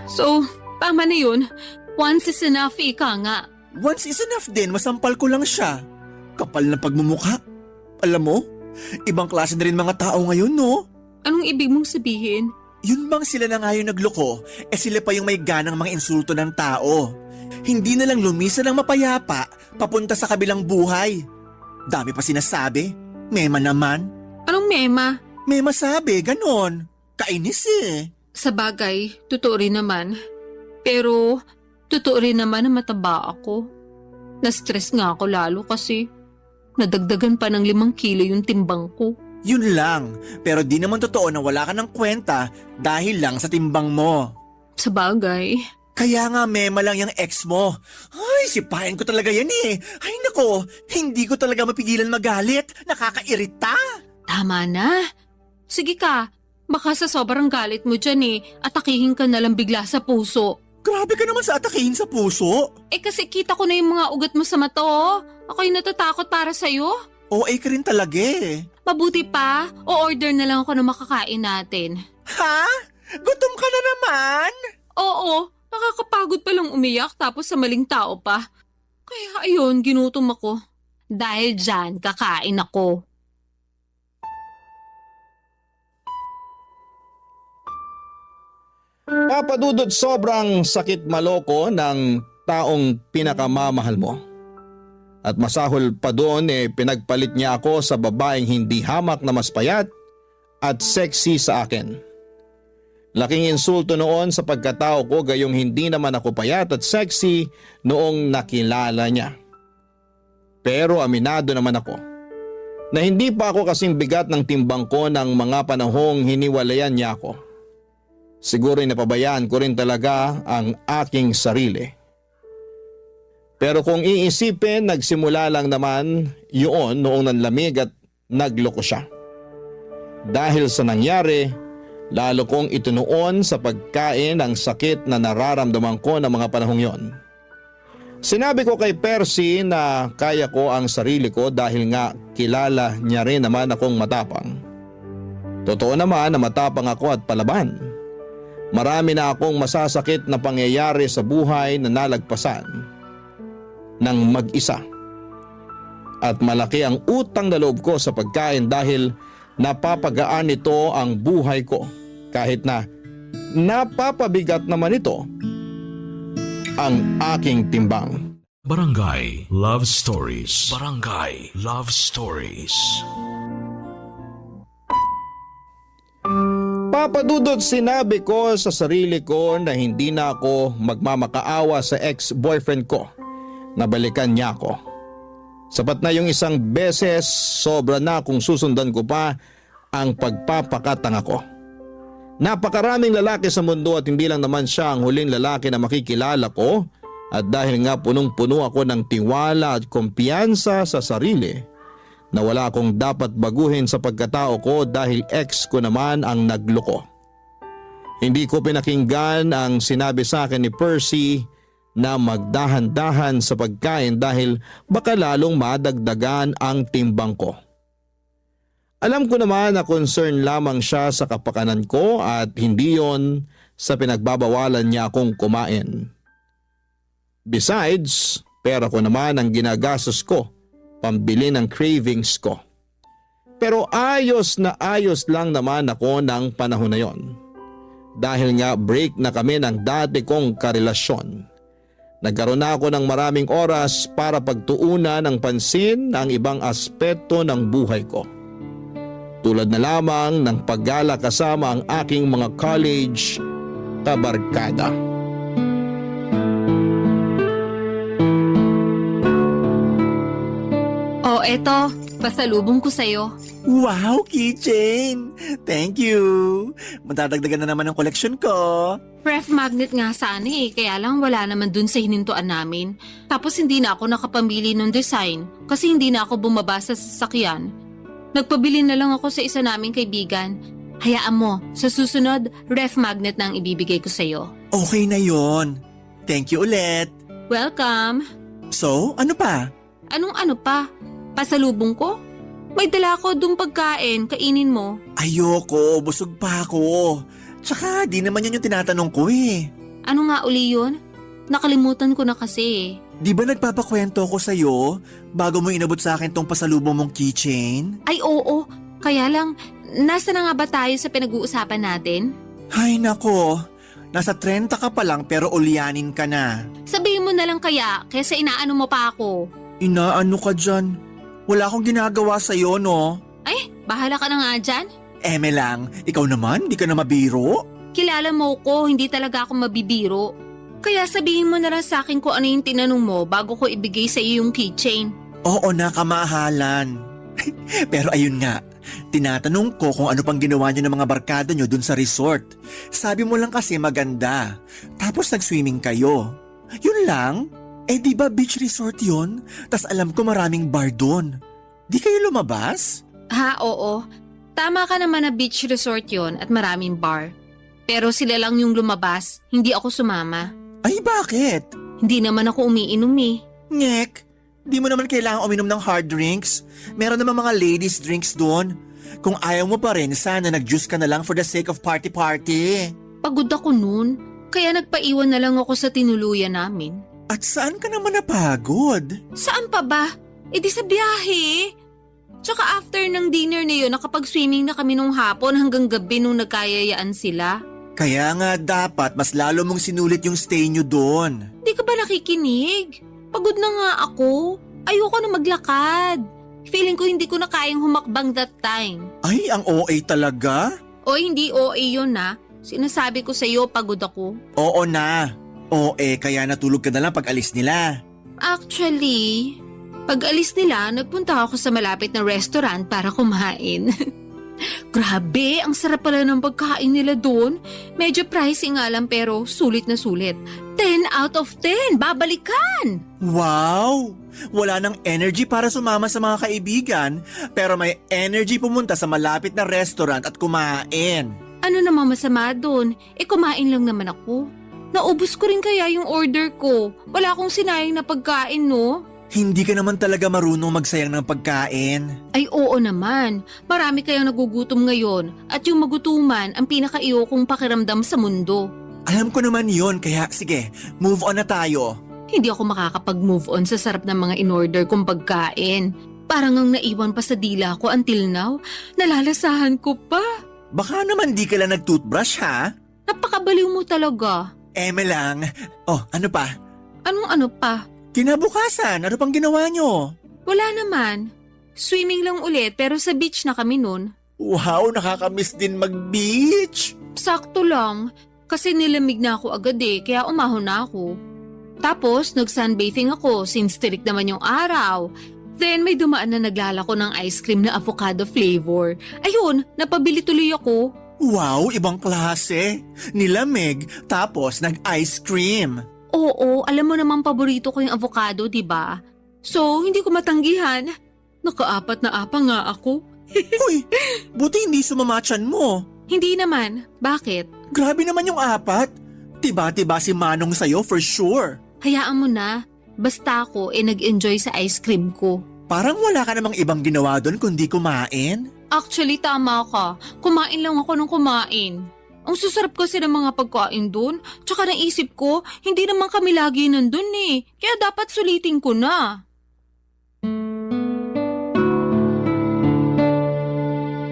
So, tama na yun. Once is enough, ika nga. Once is enough din, masampal ko lang siya. Kapal na pagmumukha. Alam mo, ibang klase na rin mga tao ngayon, no? Anong ibig mong sabihin? Yun bang sila na nga yung nagloko, sila pa yung may ganang mga insulto ng tao. Hindi na lang lumisa ng mapayapa, papunta sa kabilang buhay. Dami pa sinasabi. Mema naman. Anong mema? Mema sabi, ganon. Kainis eh. Sa bagay, totoo rin naman. Pero, totoo rin naman na mataba ako. Na-stress nga ako lalo kasi nadagdagan pa ng 5 kilo yung timbang ko. Yun lang. Pero di naman totoo na wala ka ng kwenta dahil lang sa timbang mo. Sa bagay. Kaya nga mema lang yung ex mo. Ay, sipahin ko talaga yan eh. Ay nako, hindi ko talaga mapigilan magalit. Nakakairita. Tama na. Sige ka, baka sa sobrang galit mo dyan atakihin ka na lang bigla sa puso. Grabe ka naman sa atakihin sa puso. Kasi kita ko na yung mga ugat mo sa mata Ako'y natatakot para sa'yo. OA ka rin talaga eh. Mabuti pa, o-order na lang ako ng makakain natin. Ha? Gutom ka na naman? Oo, nakakapagod palang umiyak tapos sa maling tao pa. Kaya ayun, ginutom ako. Dahil dyan, kakain ako. Papa Dudut, sobrang sakit maloko ng taong pinakamamahal mo. At masahol pa doon pinagpalit niya ako sa babaeng hindi hamak na mas payat at sexy sa akin. Laking insulto noon sa pagkatao ko gayong hindi naman ako payat at sexy noong nakilala niya. Pero aminado naman ako na hindi pa ako kasing bigat ng timbang ko ng mga panahong hiniwalayan niya ako. Siguro'y napabayaan ko rin talaga ang aking sarili. Pero kung iisipin, nagsimula lang naman yun noong nanlamig at nagloko siya. Dahil sa nangyari, lalo kong itinuon sa pagkain ang sakit na nararamdaman ko ng mga panahong yon. Sinabi ko kay Percy na kaya ko ang sarili ko dahil nga kilala niya rin naman akong matapang. Totoo naman na matapang ako at palaban. Marami na akong masasakit na pangyayari sa buhay na nalagpasan ng mag-isa. At malaki ang utang na loob ko sa pagkain dahil napapagaan nito ang buhay ko kahit na napapabigat naman ito ang aking timbang. Barangay Love Stories. Barangay Love Stories. Papa Dudut, sinabi ko sa sarili ko na hindi na ako magmamakaawa sa ex-boyfriend ko. Nabalikan niya ako. Sapat na yung isang beses, sobra na kung susundan ko pa ang pagpapakatanga ko. Napakaraming lalaki sa mundo at hindi lang naman siya ang huling lalaki na makikilala ko at dahil nga punong-puno ako ng tiwala at kumpiyansa sa sarili na wala akong dapat baguhin sa pagkatao ko dahil ex ko naman ang nagloko. Hindi ko pinakinggan ang sinabi sa akin ni Percy na magdahan-dahan sa pagkain dahil baka lalong madagdagan ang timbang ko. Alam ko naman na concern lamang siya sa kapakanan ko at hindi yon sa pinagbabawalan niya akong kumain. Besides, pera ko naman ang ginagastos ko, pambili ng cravings ko. Pero ayos na ayos lang naman ako ng panahon na yon. Dahil nga break na kami ng dati kong karelasyon. Nagkaroon na ako ng maraming oras para pagtuunan ng pansin ang ibang aspeto ng buhay ko. Tulad na lamang ng paggala kasama ang aking mga college kabarkada. Eto, pasalubong ko sa'yo. Wow, keychain! Thank you! Matadagdagan na naman ang koleksyon ko. Ref magnet nga sana kaya lang wala naman dun sa hinintuan namin. Tapos hindi na ako nakapamili ng design kasi hindi na ako bumaba sa sasakyan. Nagpabili na lang ako sa isa naming kaibigan. Hayaan mo, sa susunod, ref magnet na ang ibibigay ko sa'yo. Okay na yon. Thank you ulit. Welcome! So, ano pa? Anong ano pa? Pasalubong ko? May dala ko dung pagkain, kainin mo. Ayoko, busog pa ako. Tsaka di naman yun yung tinatanong ko eh. Ano nga uli yun? Nakalimutan ko na kasi. Di ba nagpapakwento ko sa'yo bago mo inabot sa akin tong pasalubong mong keychain? Ay oo, kaya lang, nasa na nga ba tayo sa pinag-uusapan natin? Ay nako, nasa 30 ka pa lang pero ulyanin ka na. Sabihin mo na lang kaya, kaysa inaano mo pa ako. Inaano ka dyan? Wala akong ginagawa sa'yo, no? Ay, bahala ka na nga dyan. Eme lang, ikaw naman, di ka na mabiro? Kilala mo ko, hindi talaga ako mabibiro. Kaya sabihin mo na lang sa akin kung ano yung tinanong mo bago ko ibigay sa iyo yung keychain. Oo na, kamahalan. Pero ayun nga, Tinatanong ko kung ano pang ginawa niyo ng mga barkada niyo dun sa resort. Sabi mo lang kasi maganda. Tapos nag-swimming kayo. Yun lang? Eh di ba beach resort yun? Tas alam ko maraming bar dun. Di kayo lumabas? Ha, oo. Tama ka naman na beach resort yon at maraming bar. Pero sila lang yung lumabas, hindi ako sumama. Ay bakit? Hindi naman ako umiinom eh. Ngek, di mo naman kailangan uminom ng hard drinks. Meron naman mga ladies drinks doon. Kung ayaw mo pa rin, sana nag-juice ka na lang for the sake of party-party. Pagod ako noon, kaya nagpaiwan na lang ako sa tinuluyan namin. At saan ka naman napagod? Saan pa ba? E di sa biyahe. Tsaka after ng dinner na yun, nakapag-swimming na kami nung hapon hanggang gabi nung nagkayayaan sila. Kaya nga dapat mas lalo mong sinulit yung stay nyo doon. Di ka ba nakikinig? Pagod na nga ako. Ayoko na maglakad. Feeling ko hindi ko na kayang humakbang that time. Ay, ang OA talaga? O hindi OA yun na. Sinasabi ko sa'yo pagod ako. Oo na. OA, kaya natulog ka na lang pag alis nila. Actually, pag alis nila, nagpunta ako sa malapit na restaurant para kumain. Grabe, ang sarap pala ng pagkain nila doon. Medyo pricey nga lang pero sulit na sulit. 10 out of 10, babalikan! Wow! Wala nang energy para sumama sa mga kaibigan, pero may energy pumunta sa malapit na restaurant at kumain. Ano namang masama doon? Kumain lang naman ako. Naubos ko rin kaya yung order ko. Wala akong sinayang na pagkain, no? Hindi ka naman talaga marunong magsayang ng pagkain. Ay oo naman, marami kayang nagugutom ngayon at yung magutuman ang pinaka-iyokong pakiramdam sa mundo. Alam ko naman yon, kaya sige, move on na tayo. Hindi ako makakapag-move on sa sarap ng mga in-order kong pagkain. Parang ang naiwan pa sa dila ko until now, nalalasahan ko pa. Baka naman di ka lang nag-toothbrush ha? Napakabaliw mo talaga. Eme lang. Oh, ano pa? Anong ano pa? Kinabukasan, ano pang ginawa nyo? Wala naman. Swimming lang ulit pero sa beach na kami nun. Wow, nakakamiss din mag-beach. Sakto lang. Kasi nilamig na ako agad kaya umahon na ako. Tapos nag-sunbathing ako since tirik naman yung araw. Then may dumaan na naglalako ng ice cream na avocado flavor. Ayun, napabili tuloy ako. Wow, ibang klase. Nilamig, tapos nag-ice cream. Oo, alam mo namang paborito ko yung avocado, di ba? So, hindi ko matanggihan. Nakaapat na apa nga ako. Uy, buti hindi sumamatsan mo. Hindi naman. Bakit? Grabe naman yung apat. Tiba-tiba si Manong sa'yo for sure. Hayaan mo na. Basta ako nag-enjoy sa ice cream ko. Parang wala ka namang ibang ginawa doon kundi kumain. Actually, tama ka. Kumain lang ako ng kumain. Ang susarap kasi ng mga pagkain doon. Tsaka naisip ko, hindi naman kami lagi nandun Kaya dapat sulitin ko na.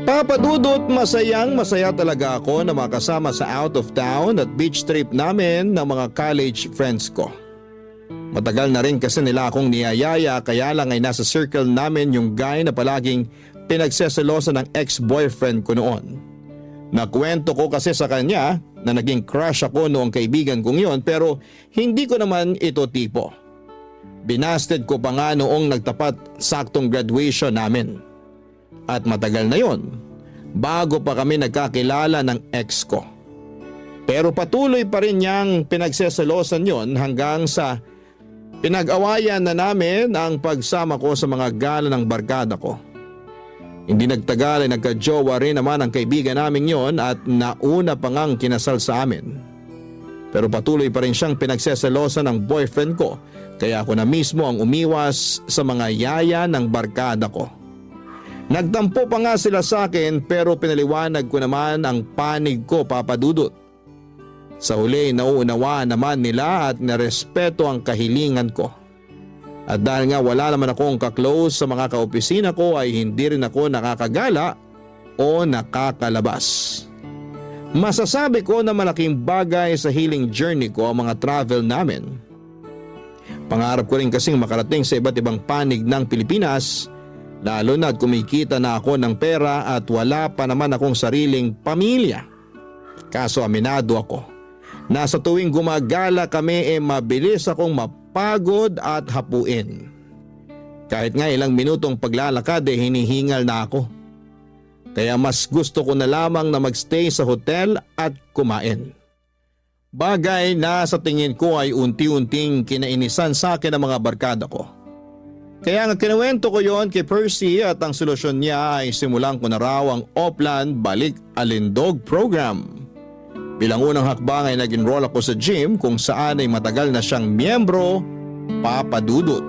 Papa Dudut, masaya talaga ako na makasama sa out of town at beach trip namin ng mga college friends ko. Matagal na rin kasi nila akong niyayaya kaya lang ay nasa circle namin yung guy na palaging pinagseselosa ng ex-boyfriend ko noon. Nakwento ko kasi sa kanya na naging crush ako noong kaibigan kong yon pero hindi ko naman ito tipo. Binasted ko pa nga noong nagtapat saktong graduation namin. At matagal na yon, bago pa kami nagkakilala ng ex ko. Pero patuloy pa rin niyang pinagseselosan yon hanggang sa pinag-awayan na namin ang pagsama ko sa mga gala ng barkada ko. Hindi nagtagal ay nagka-jowa rin naman ang kaibigan namin yon at nauna pa ngang kinasal sa amin. Pero patuloy pa rin siyang pinagseselosan ng boyfriend ko kaya ako na mismo ang umiwas sa mga yaya ng barkada ko. Nagtampo pa nga sila sa akin pero pinaliwanag ko naman ang panig ko, Papa Dudut. Sa huli nauunawaan naman nila at narespeto ang kahilingan ko. At dahil nga wala naman akong kaklose sa mga kaopisina ko ay hindi rin ako nakakagala o nakakalabas. Masasabi ko na malaking bagay sa healing journey ko ang mga travel namin. Pangarap ko rin kasing makarating sa iba't ibang panig ng Pilipinas, lalo na't kumikita na ako ng pera at wala pa naman akong sariling pamilya. Kaso aminado ako, nasa tuwing gumagala kami mabilis akong mapagod at hapuin. Kahit nga ilang minutong paglalakad hinihingal na ako. Kaya mas gusto ko na lamang na magstay sa hotel at kumain. Bagay na sa tingin ko ay unti-unting kinainisan sa akin ng mga barkada ko. Kaya nga kinuwento ko yon kay Percy at ang solusyon niya ay simulan ko na raw ang Oplan Balik Alindog program. Bilang unang hakbang ay nag-enroll ako sa gym kung saan ay matagal na siyang miyembro, Papa Dudut.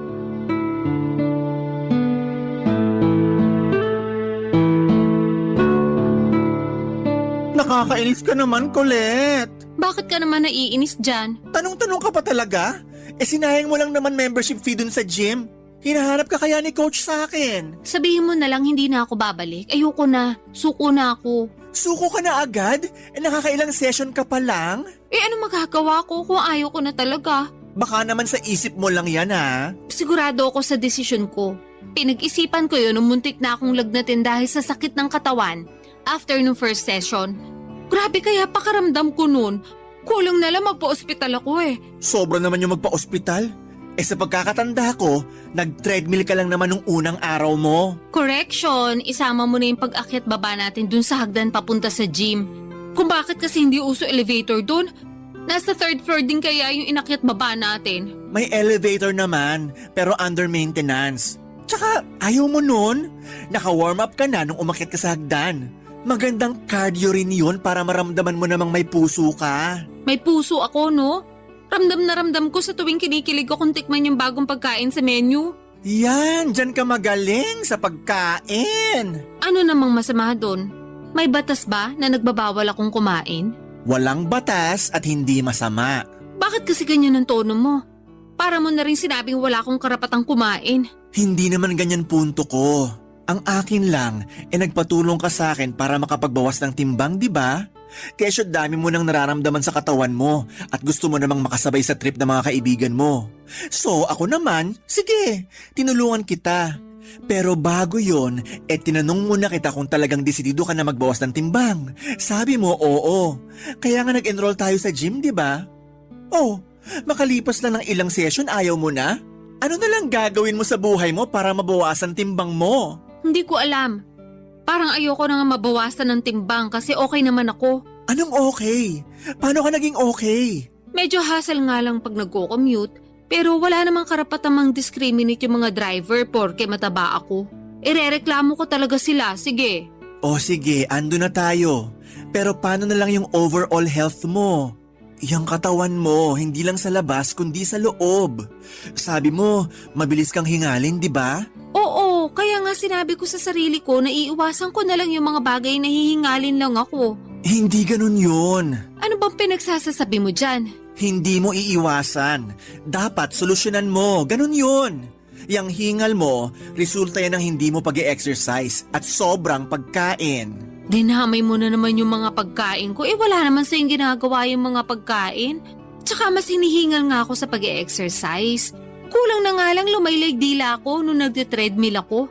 Nakakainis ka naman, Colette. Bakit ka naman naiinis dyan? Tanong-tanong ka pa talaga? Sinayang mo lang naman membership fee dun sa gym. Hinahanap ka kaya ni coach sa akin. Sabihin mo na lang hindi na ako babalik. Ayoko na. Suko na ako. Suko ka na agad? Nakakailang session ka pa lang? Ano magagawa ko kung ayaw ko na talaga? Baka naman sa isip mo lang yan ha. Sigurado ako sa desisyon ko. Pinag-isipan ko yun nung muntik na akong lagnatin dahil sa sakit ng katawan after nung first session. Grabe kaya pakaramdam ko nun. Kulang na lang magpa-ospital ako eh. Sobra naman yung magpa-ospital. Sa pagkakatanda ko, nag-treadmill ka lang naman nung unang araw mo. Correction, isama mo na yung pag-akyat baba natin dun sa hagdan papunta sa gym. Kung bakit kasi hindi uso elevator dun? Nasa third floor din kaya yung inakyat baba natin. May elevator naman, pero under maintenance. Tsaka ayaw mo nun. Naka-warm up ka na nung umakyat ka sa hagdan. Magandang cardio rin yun para maramdaman mo namang may puso ka. May puso ako, no? Ramdam na ramdam ko sa tuwing kinikilig ko kung tikman yung bagong pagkain sa menu. Yan, dyan ka magaling sa pagkain. Ano namang masama doon? May batas ba na nagbabawal akong kumain? Walang batas at hindi masama. Bakit kasi ganyan ang tono mo? Para mo na rin sinabing wala akong karapatang kumain. Hindi naman ganyan punto ko. Ang akin lang, nagpatulong ka sa akin para makapagbawas ng timbang, di ba? Kesyo dami mo nang nararamdaman sa katawan mo at gusto mo namang makasabay sa trip ng mga kaibigan mo. So ako naman, sige, tinulungan kita. Pero bago yon, tinanong muna kita kung talagang desidido ka na magbawas ng timbang. Sabi mo, oo. Kaya nga nag-enroll tayo sa gym, di ba? Oh, makalipas lang ng ilang session ayaw mo na? Ano na lang gagawin mo sa buhay mo para mabawasan timbang mo? Hindi ko alam. Parang ayoko na nga mabawasan ng timbang kasi okay naman ako. Anong okay? Paano ka naging okay? Medyo hassle nga lang pag nagko-commute, pero wala namang karapatang mang-discriminate yung mga driver porke mataba ako. Irereklamo ko talaga sila, sige. O sige, ando na tayo. Pero paano na lang yung overall health mo? Yung katawan mo, hindi lang sa labas kundi sa loob. Sabi mo, mabilis kang hingalin, di ba? Oo, kaya nga sinabi ko sa sarili ko na iiwasan ko na lang yung mga bagay na hihingalin lang ako. Hindi ganun yun. Ano bang pinagsasasabi mo dyan? Hindi mo iiwasan. Dapat solusyonan mo. Ganun yun. Yang hingal mo, resulta yan ng hindi mo pag-e-exercise at sobrang pagkain. Dinamay mo na naman yung mga pagkain ko. Wala naman sa yung ginagawa yung mga pagkain. Tsaka mas hinihingal nga ako sa pag-e-exercise. Kulang na nga lang lumaylag dila ako nung nagte-treadmill ako.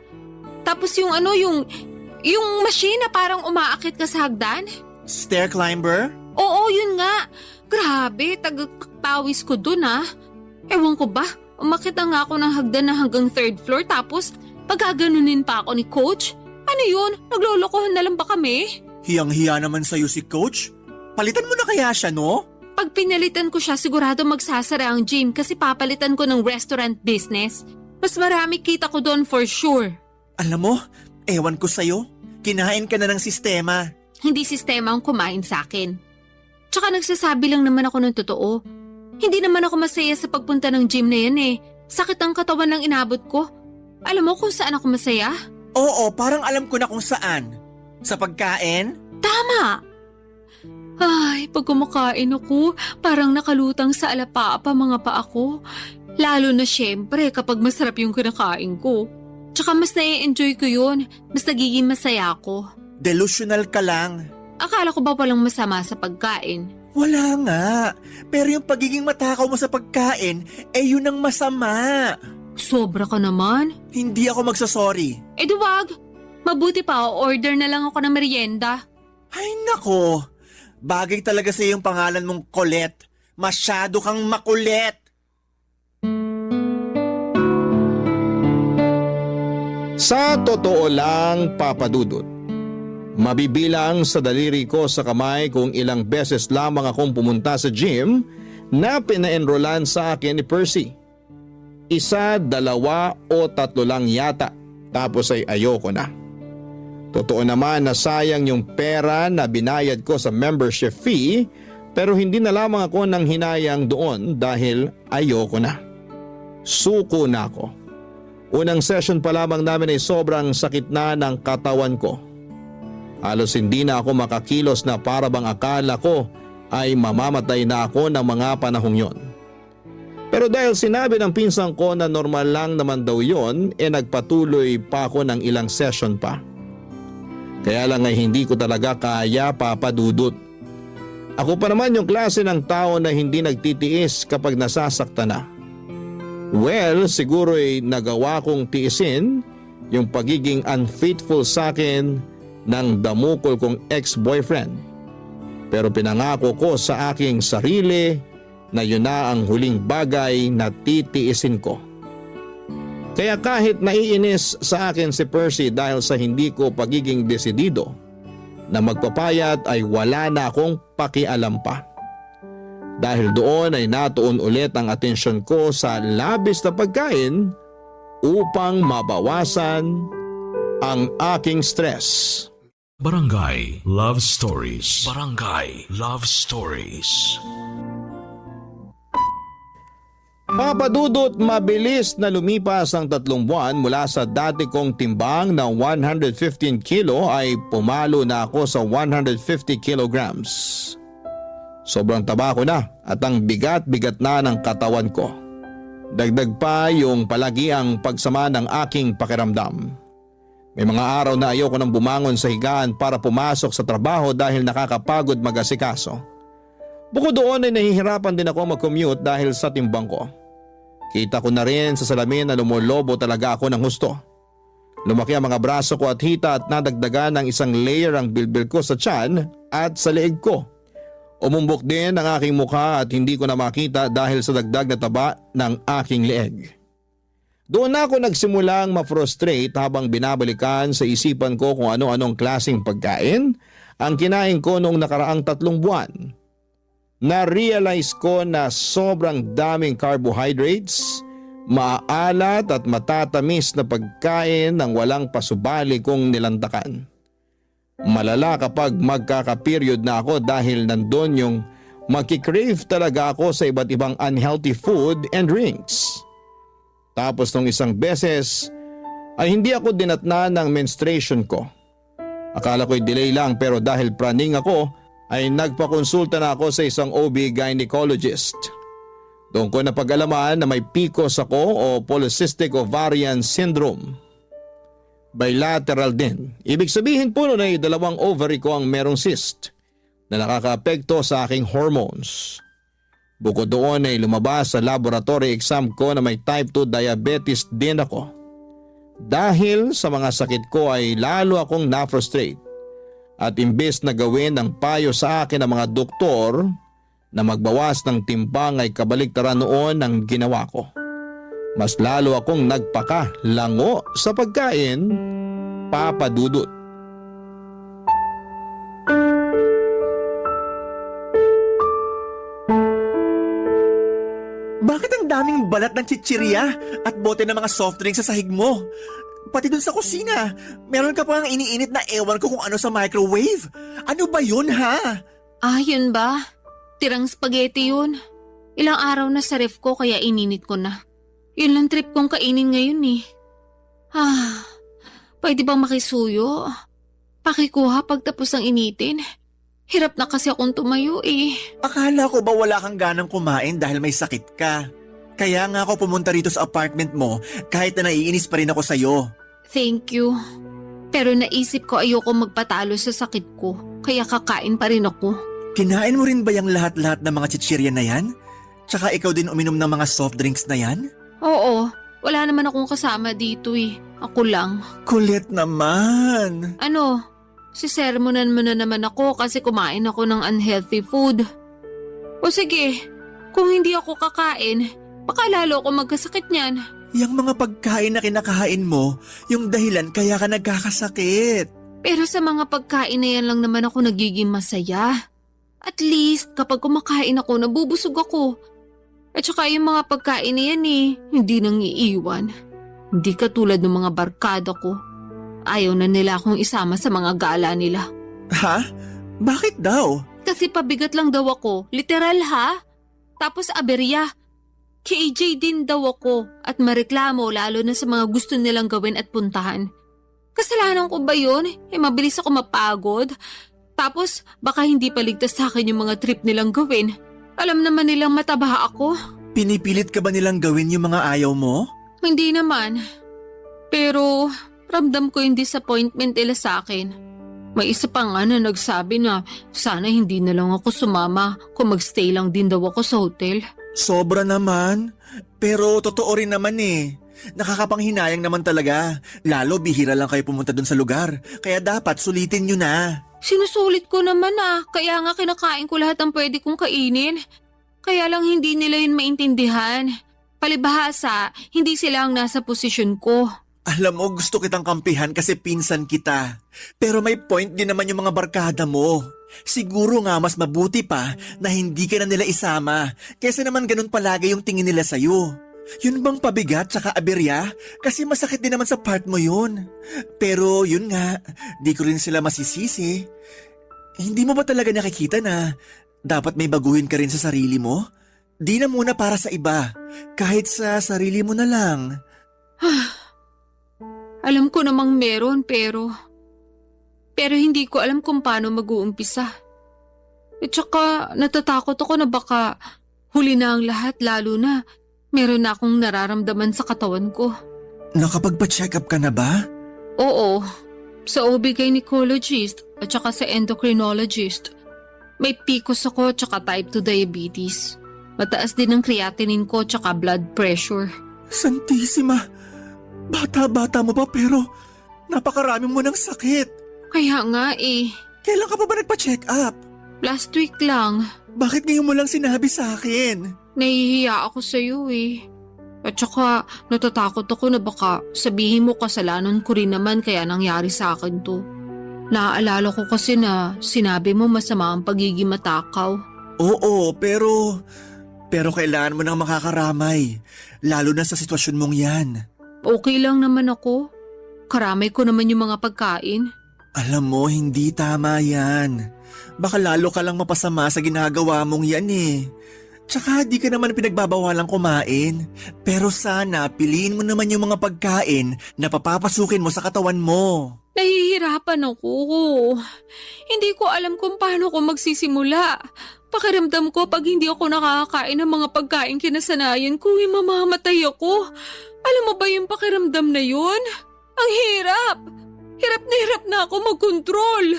Tapos yung machine na parang umaakit ka sa hagdan. Stair climber? Oo, yun nga. Grabe, tagapawis ko dun ah. Ewan ko ba, umakit na nga ako ng hagdan na hanggang third floor tapos pagkaganunin pa ako ni coach. Ano yun? Naglolokohan na lang ba kami? Hiyang-hiya naman sa'yo si coach. Palitan mo na kaya siya, no? Pag pinalitan ko siya, sigurado magsasara ang gym kasi papalitan ko ng restaurant business. Mas marami kita ko doon for sure. Alam mo, ewan ko sa'yo. Kinain ka na ng sistema. Hindi sistema ang kumain sa akin. Tsaka nagsasabi lang naman ako ng totoo. Hindi naman ako masaya sa pagpunta ng gym na yan eh. Sakit ang katawan ng inabot ko. Alam mo kung saan ako masaya? Oo, parang alam ko na kung saan. Sa pagkain? Tama! Ay, pag kumakain ako, parang nakalutang sa alapaapa mga paa ko. Lalo na syempre kapag masarap yung kinakain ko. Tsaka mas nai-enjoy ko yun. Mas nagiging masaya ako. Delusional ka lang. Akala ko ba walang masama sa pagkain? Wala nga. Pero yung pagiging matakaw mo sa pagkain, yun ang masama. Sobra ka naman. Hindi ako magsasorry. Duwag. Mabuti pa, order na lang ako ng merienda. Ay nako. Bagay talaga sa yung pangalan mong Colette. Masyado kang makulit. Sa totoo lang, Papa Dudut, Mabibilang sa daliri ko sa kamay kung ilang beses lamang akong pumunta sa gym na pina-enrollan sa akin ni Percy. 1, 2 o 3 lang yata, tapos ay ayoko na. Totoo naman na sayang yung pera na binayad ko sa membership fee, pero hindi na lamang ako nang hinayang doon dahil ayoko na. Suko na ako. Unang session pa lamang namin ay sobrang sakit na ng katawan ko. Halos hindi na ako makakilos na para bang akala ko ay mamamatay na ako ng mga panahong yon. Pero dahil sinabi ng pinsan ko na normal lang naman daw yon, nagpatuloy pa ako ng ilang session pa. Kaya lang ay hindi ko talaga kaya, Papa Dudut. Ako pa naman yung klase ng tao na hindi nagtitiis kapag nasasaktan na. Well, siguro ay nagawa kong tiisin yung pagiging unfaithful sa akin ng damukol kong ex-boyfriend. Pero pinangako ko sa aking sarili na yun na ang huling bagay na titiisin ko. Kaya kahit naiinis sa akin si Percy dahil sa hindi ko pagiging desidido na magpapayat ay wala na akong pakialam pa. Dahil doon ay natuon ulit ang atensyon ko sa labis na pagkain upang mabawasan ang aking stress. Barangay Love Stories. Barangay Love Stories. Papa Dudut, mabilis na lumipas ang 3 buwan mula sa dati kong timbang na 115 kilo ay pumalo na ako sa 150 kilograms. Sobrang taba ko na at ang bigat-bigat na ng katawan ko. Dagdag pa yung palagiang pagsama ng aking pakiramdam. May mga araw na ayoko nang bumangon sa higaan para pumasok sa trabaho dahil nakakapagod mag-asikaso. Bukod doon ay nahihirapan din ako mag-commute dahil sa timbang ko. Kita ko na rin sa salamin na lumolobo talaga ako ng husto. Lumaki ang mga braso ko at hita at nadagdagan ng 1 layer ang bilbil ko sa tiyan at sa leeg ko. Umumbok din ang aking mukha at hindi ko na makita dahil sa dagdag na taba ng aking leeg. Doon na ako nagsimulang ma-frustrate habang binabalikan sa isipan ko kung ano-anong klaseng pagkain ang kinain ko noong nakaraang 3 buwan. Na-realize ko na sobrang daming carbohydrates, maalat at matatamis na pagkain ng walang pasubali kong nilantakan. Malala kapag magkaka-period na ako dahil nandun yung magkikrave talaga ako sa iba't ibang unhealthy food and drinks. Tapos nung isang beses ay hindi ako dinatna ng menstruation ko. Akala ko'y delay lang pero dahil praning ako ay nagpakonsulta na ako sa isang OB-gynecologist. Doon ko napag-alaman na may PCOS ako o Polycystic Ovarian Syndrome. Bilateral din. Ibig sabihin po nun ay 2 ovary ko ang merong cyst na nakakaapekto sa aking hormones. Bukod doon ay lumabas sa laboratory exam ko na may type 2 diabetes din ako. Dahil sa mga sakit ko ay lalo akong na-frustrate. At imbes na gawin ang payo sa akin ng mga doktor na magbawas ng timbang ay kabaligtaran noon ang ginawa ko. Mas lalo akong nagpakalango sa pagkain, Papa Dudut. Bakit ang daming balat ng chichirya at bote ng mga soft drinks sa sahig mo? Pati dun sa kusina, meron ka pang iniinit na ewan ko kung ano sa microwave. Ano ba yun ha? Ah, yun ba? Tirang spaghetti yun. Ilang araw na sa ref ko kaya ininit ko na. Yun lang trip kong kainin ngayon eh. Pwede bang makisuyo? Pakikuha pagtapos ng initin. Hirap na kasi akong tumayo eh. Akala ko ba wala kang ganang kumain dahil may sakit ka? Kaya nga ako pumunta rito sa apartment mo kahit na naiinis pa rin ako sa'yo. Thank you. Pero naisip ko ayoko magpatalo sa sakit ko. Kaya kakain pa rin ako. Kinain mo rin ba yung lahat-lahat ng mga chichirya na yan? Tsaka ikaw din uminom ng mga soft drinks na yan? Oo. Wala naman akong kasama dito eh. Ako lang. Kulit naman. Ano? Sisermonan mo na naman ako kasi kumain ako ng unhealthy food. O sige, kung hindi ako kakain, baka lalo ako magkasakit niyan. Yang mga pagkain na kinakain mo, yung dahilan kaya ka nagkakasakit. Pero sa mga pagkain na yan lang naman ako nagiging masaya. At least kapag kumakain ako, nabubusog ako. At saka yung mga pagkain na yan hindi nang iiwan. Hindi katulad ng mga barkada ko. Ayaw na nila akong isama sa mga gala nila. Ha? Bakit daw? Kasi pabigat lang daw ako. Literal ha? Tapos aberya. KJ din daw ako at mareklamo lalo na sa mga gusto nilang gawin at puntahan. Kasalanan ko ba yun? Mabilis ako mapagod. Tapos baka hindi paligtas sa akin yung mga trip nilang gawin. Alam naman nilang mataba ako. Pinipilit ka ba nilang gawin yung mga ayaw mo? Hindi naman. Pero ramdam ko yung disappointment nila sa akin. May isa pa nga na nagsabi na sana hindi na lang ako sumama kung magstay lang din daw ako sa hotel. Sobra naman. Pero totoo rin naman Nakakapanghinayang naman talaga. Lalo bihira lang kayo pumunta dun sa lugar. Kaya dapat sulitin nyo na. Sinusulit ko naman kaya nga kinakain ko lahat ng pwede kong kainin. Kaya lang hindi nila yun maintindihan. Palibhasa, hindi sila ang nasa posisyon ko. Alam mo, gusto kitang kampihan kasi pinsan kita. Pero may point din naman yung mga barkada mo. Siguro nga mas mabuti pa na hindi ka na nila isama kaysa naman ganun palagi yung tingin nila sa'yo. Yun bang pabigat tsaka aberya? Kasi masakit din naman sa part mo yun. Pero yun nga, di ko rin sila masisisi. Hindi mo ba talaga nakikita na dapat may baguhin ka rin sa sarili mo? Di na muna para sa iba, kahit sa sarili mo na lang. Alam ko namang meron pero hindi ko alam kung paano mag-uumpisa. At saka natatakot ako na baka huli na ang lahat lalo na meron na akong nararamdaman sa katawan ko. Nakapagpa-check up ka na ba? Oo, sa OB-gynecologist at saka sa endocrinologist. May PCOS ako at saka type 2 diabetes. Mataas din ang creatinine ko at saka blood pressure. Santisima, bata-bata mo pa pero napakarami mo ng sakit. Kaya nga Kailan ka pa ba nagpa-check up? last week lang. Bakit ngayon mo lang sinabi sa akin? Nahihiya ako sa iyo At saka natatakot ako na baka sabihin mo kasalanan ko rin naman kaya nangyari sa akin to. Naaalala ko kasi na sinabi mo masama ang pagiging matakaw. Oo, pero kailangan mo nang makakaramay. Lalo na sa sitwasyon mong yan. Okay lang naman ako. Karamay ko naman yung mga pagkain. Alam mo, hindi tama yan. Baka lalo ka lang mapasama sa ginagawa mong yan Tsaka di ka naman pinagbabawalang kumain. Pero sana piliin mo naman yung mga pagkain na papapasukin mo sa katawan mo. Nahihirapan ako. Hindi ko alam kung paano ko magsisimula. Pakiramdam ko pag hindi ako nakakakain ng mga pagkain kinasanayan ko, mamamatay ako. Alam mo ba yung pakiramdam na yun? Ang hirap! Hirap na ako magkontrol.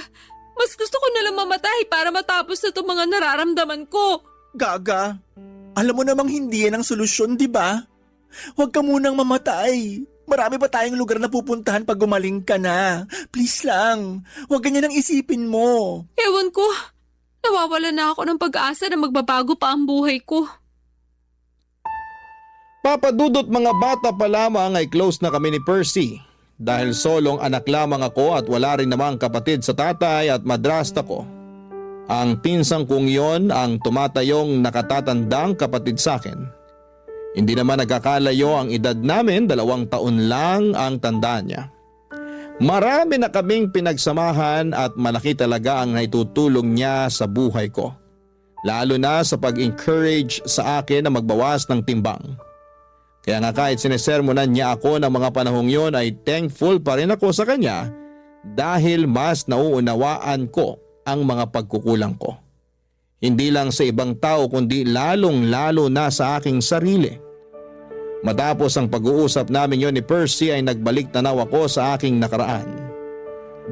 Mas gusto ko nalang mamatay para matapos na itong mga nararamdaman ko. Gaga, alam mo namang hindi yan ang solusyon, di ba? Huwag ka munang mamatay. Marami pa tayong lugar na pupuntahan pag gumaling ka na. Please lang, huwag ganyan ang isipin mo. Ewan ko, nawawala na ako ng pag-asa na magbabago pa ang buhay ko. Papadudot mga bata pa lamang ay close na kami ni Percy. Dahil solong anak lamang ako at wala rin namang kapatid sa tatay at madrasta ko. Ang pinsang kong yon ang tumatayong nakatatandang kapatid sa akin. Hindi naman nagkakalayo ang edad namin, 2 taon lang ang tanda niya. Marami na kaming pinagsamahan at malaki talaga ang naitutulong niya sa buhay ko. Lalo na sa pag-encourage sa akin na magbawas ng timbang. Kaya nga kahit sinesermonan niya ako ng mga panahong yon ay thankful pa rin ako sa kanya dahil mas nauunawaan ko ang mga pagkukulang ko. Hindi lang sa ibang tao kundi lalong-lalo na sa aking sarili. Matapos ang pag-uusap namin yon ni Percy ay nagbalik tanaw ako sa aking nakaraan.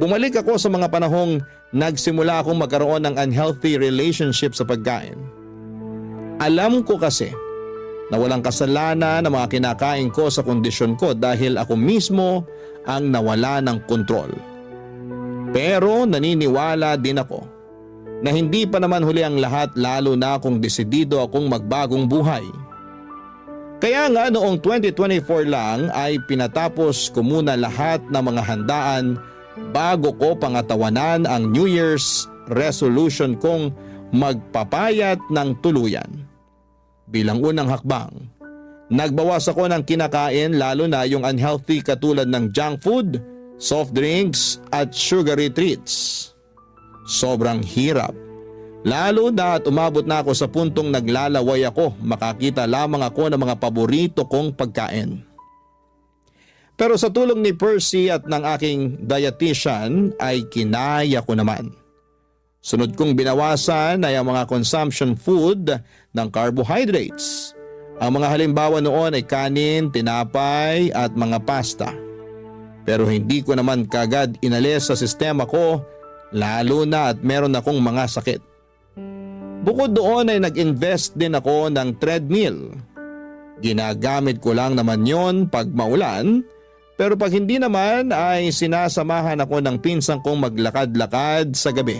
Bumalik ako sa mga panahong nagsimula akong magkaroon ng unhealthy relationship sa pagkain. Alam ko kasi na walang kasalanan ng mga kinakain ko sa kondisyon ko dahil ako mismo ang nawala ng kontrol. Pero naniniwala din ako na hindi pa naman huli ang lahat lalo na kung desidido akong magbagong buhay. Kaya nga noong 2024 lang ay pinatapos ko muna lahat ng mga handaan bago ko pangatawanan ang New Year's resolution kong magpapayat ng tuluyan. Bilang unang hakbang, nagbawas ako ng kinakain lalo na yung unhealthy katulad ng junk food, soft drinks at sugary treats. Sobrang hirap. Lalo na at umabot na ako sa puntong naglalaway ako, makakita lamang ako ng mga paborito kong pagkain. Pero sa tulong ni Percy at ng aking dietitian ay kinaya ko naman. Sunod kong binawasan ay ang mga consumption food ng carbohydrates. Ang mga halimbawa noon ay kanin, tinapay at mga pasta. Pero hindi ko naman kagad inalis sa sistema ko, lalo na at meron akong mga sakit. Bukod doon ay nag-invest din ako ng treadmill. Ginagamit ko lang naman yon pag maulan, pero pag hindi naman ay sinasamahan ako ng pinsang kong maglakad-lakad sa gabi.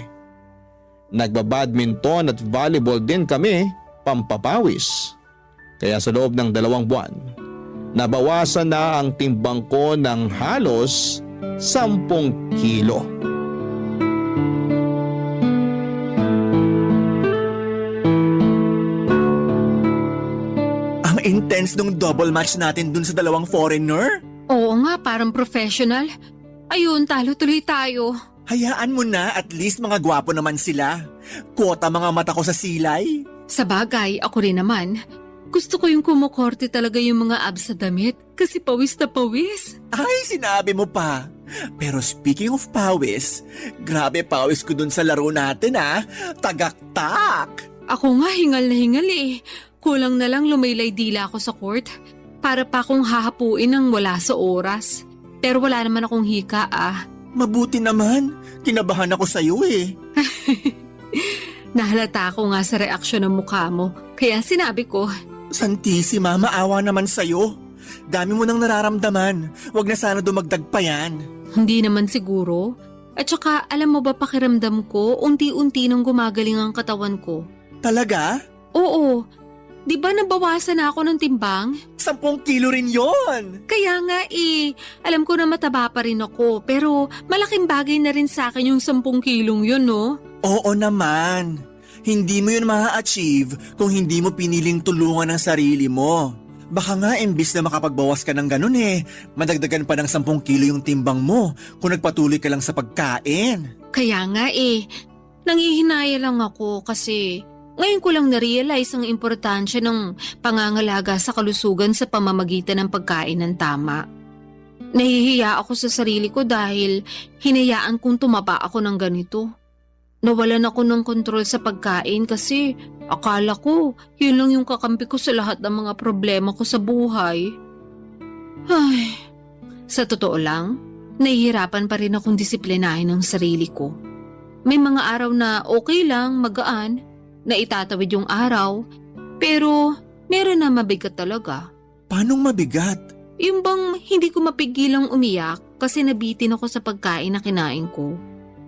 Nagbabadminton at volleyball din kami, pampapawis. Kaya sa loob ng 2 buwan, nabawasan na ang timbang ko ng halos 10 kilo. Ang intense nung double match natin dun sa 2 foreigner. Oo nga, parang professional. Ayun, talo tuloy tayo. Hayaan mo na, at least mga gwapo naman sila. Kuwata mga mata ko sa silay. Sa bagay, ako rin naman. Gusto ko yung kumukorte talaga yung mga abs sa damit kasi pawis na pawis. Ay, sinabi mo pa. Pero speaking of pawis, grabe pawis ko dun sa laro natin Tagaktak! Ako nga hingal na hingal eh. Kulang na lang lumaylay dila ako sa court para pa akong hahapuin ng wala sa oras. Pero wala naman akong hika Mabuti naman. Kinabahan ako sa'yo eh. Nahalata ako nga sa reaksyon ng mukha mo. Kaya sinabi ko, Santissima, maawa naman sa'yo. Dami mo nang nararamdaman. Huwag na sana dumagdag pa yan. hindi naman siguro. At saka alam mo ba pakiramdam ko, unti-unti nang gumagaling ang katawan ko. Talaga? Oo. Di ba nabawasan na ako ng timbang? 10 kilo rin yon. Kaya nga alam ko na mataba pa rin ako, pero malaking bagay na rin sa akin yung 10 kilong yun, no? Oo naman. Hindi mo yun ma-achieve kung hindi mo piniling tulungan ang sarili mo. Baka nga imbis na makapagbawas ka ng ganun madagdagan pa ng 10 kilo yung timbang mo kung nagpatuloy ka lang sa pagkain. Kaya nga nangihinaya lang ako kasi ngayon ko lang na-realize ang importansya ng pangangalaga sa kalusugan sa pamamagitan ng pagkain ng tama. Nahihiya ako sa sarili ko dahil hinayaan kong tumaba ako ng ganito. Nawalan ako ng kontrol sa pagkain kasi akala ko yun lang yung kakampi ko sa lahat ng mga problema ko sa buhay. Ay, sa totoo lang, nahihirapan pa rin akong disiplinahin ang sarili ko. May mga araw na okay lang, magaan, na itatawid yung araw, pero meron na mabigat talaga. Paanong mabigat? Yung bang hindi ko mapigilang umiyak kasi nabitin ako sa pagkain na kinain ko.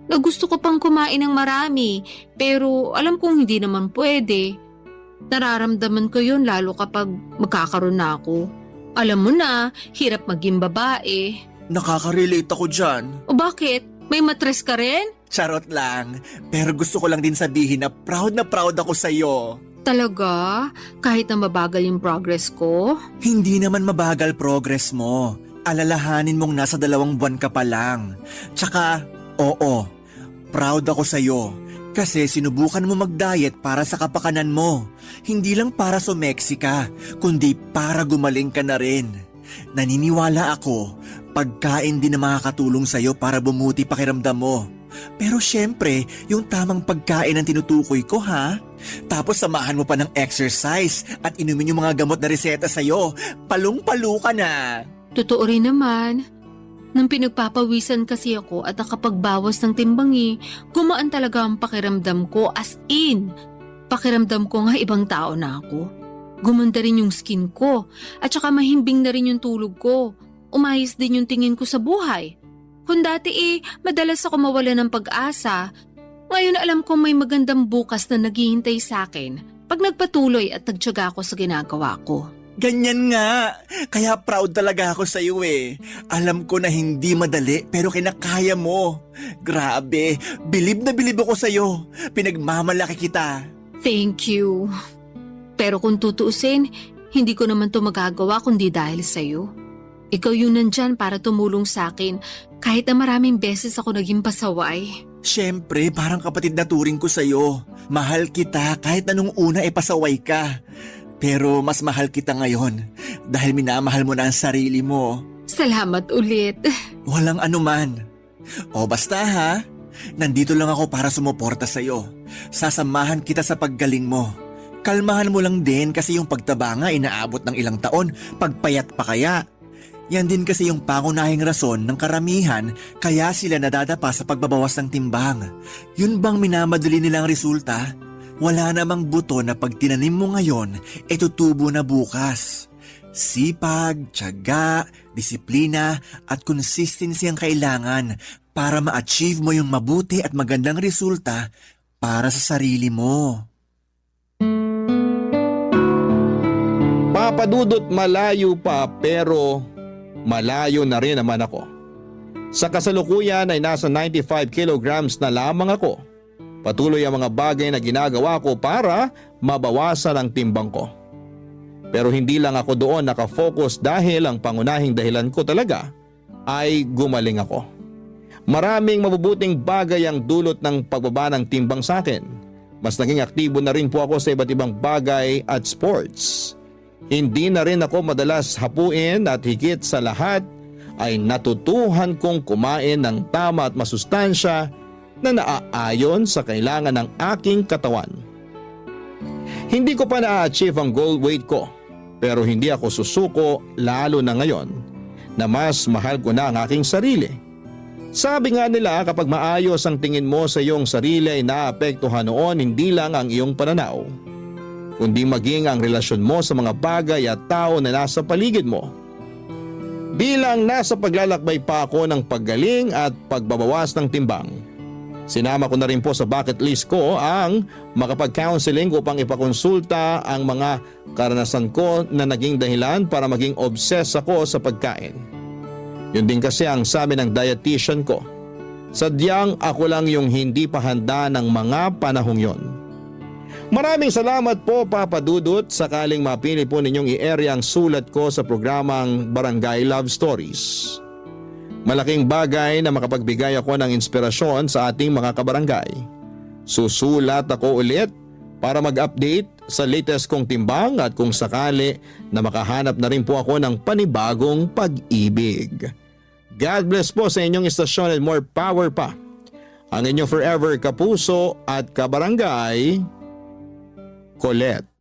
Na gusto ko pang kumain ng marami, pero alam kong hindi naman pwede. Nararamdaman ko yun lalo kapag magkakaroon na ako. Alam mo na, hirap maging babae. Nakaka-relate ako dyan. O bakit? May matres ka rin? Charot lang. Pero gusto ko lang din sabihin na proud ako sa'yo. Talaga? Kahit na mabagal yung progress ko? Hindi naman mabagal progress mo. Alalahanin mong nasa 2 buwan ka pa lang. Tsaka, oo, proud ako sa'yo. Kasi sinubukan mo mag-diet para sa kapakanan mo. Hindi lang para sumeksi ka, kundi para gumaling ka na rin. Naniniwala ako, pagkain din na makakatulong sa'yo para bumuti pakiramdam mo. Pero syempre, yung tamang pagkain ang tinutukoy ko Tapos samahan mo pa ng exercise at inumin yung mga gamot na reseta sa'yo. Palung-palo ka na. Totoo rin naman. Nang pinagpapawisan kasi ako at nakapagbawas ng timbang gumaan talaga ang pakiramdam ko as in. Pakiramdam ko nga ibang tao na ako. Gumanda rin yung skin ko at saka mahimbing na rin yung tulog ko. Umayos din yung tingin ko sa buhay. Kung dati madalas ako mawala ng pag-asa, ngayon alam kong may magandang bukas na naghihintay sa akin pag nagpatuloy at nagtiyaga ako sa ginagawa ko. Ganyan nga. Kaya proud talaga ako sa iyo eh. Alam ko na hindi madali pero kinakaya mo. Grabe, bilib na bilib ako sa iyo. Pinagmamalaki kita. Thank you. Pero kung tutuusin, hindi ko naman to magagawa kundi dahil sa'yo. Ikaw yung nandyan para tumulong sa akin kahit na maraming beses ako naging pasaway. Siyempre, parang kapatid na turing ko sa iyo. Mahal kita kahit na nung una pasaway ka. Pero mas mahal kita ngayon dahil minamahal mo na ang sarili mo. Salamat ulit. Walang anuman. O basta ha, nandito lang ako para sumuporta sa iyo. Sasamahan kita sa paggaling mo. Kalmahan mo lang din kasi yung pagtaba nga inaabot ng ilang taon, pagpayat pa kaya. Yan din kasi yung pangunahing rason ng karamihan kaya sila nadadapa sa pagbabawas ng timbang. Yun bang minamadali nilang resulta? Wala namang buto na pag tinanim mo ngayon, tutubo na bukas. Sipag, tiyaga, disiplina at consistency ang kailangan para ma-achieve mo yung mabuti at magandang resulta para sa sarili mo. Papadudot malayo pa pero malayo na rin naman ako. Sa kasalukuyan ay nasa 95 kilograms na lamang ako. Patuloy ang mga bagay na ginagawa ko para mabawasan ang timbang ko. Pero hindi lang ako doon nakafocus dahil ang pangunahing dahilan ko talaga ay gumaling ako. Maraming mabubuting bagay ang dulot ng pagbaba ng timbang sa akin. Mas naging aktibo na rin po ako sa iba't ibang bagay at sports. Hindi na rin ako madalas hapuin at higit sa lahat ay natutuhan kong kumain ng tama at masustansya na naaayon sa kailangan ng aking katawan. Hindi ko pa na-achieve ang goal weight ko pero hindi ako susuko lalo na ngayon na mas mahal ko na ang aking sarili. Sabi nga nila kapag maayos ang tingin mo sa iyong sarili ay naapektuhan noon hindi lang ang iyong pananaw, kundi maging ang relasyon mo sa mga bagay at tao na nasa paligid mo. Bilang nasa paglalakbay pa ako ng paggaling at pagbabawas ng timbang, sinama ko na rin po sa bucket list ko ang makapag-counseling upang ipakonsulta ang mga karanasan ko na naging dahilan para maging obsessed ako sa pagkain. Yun din kasi ang sabi ng dietitian ko. Sadyang ako lang yung hindi pa handa ng mga panahong yon. Maraming salamat po Papa Dudut, sakaling mapili po ninyong i-area ang sulat ko sa programang Barangay Love Stories. Malaking bagay na makapagbigay ako ng inspirasyon sa ating mga kabarangay. Susulat ako ulit para mag-update sa latest kong timbang at kung sakali na makahanap na rin po ako ng panibagong pag-ibig. God bless po sa inyong istasyon and more power pa. Ang inyong forever kapuso at kabarangay, Colette.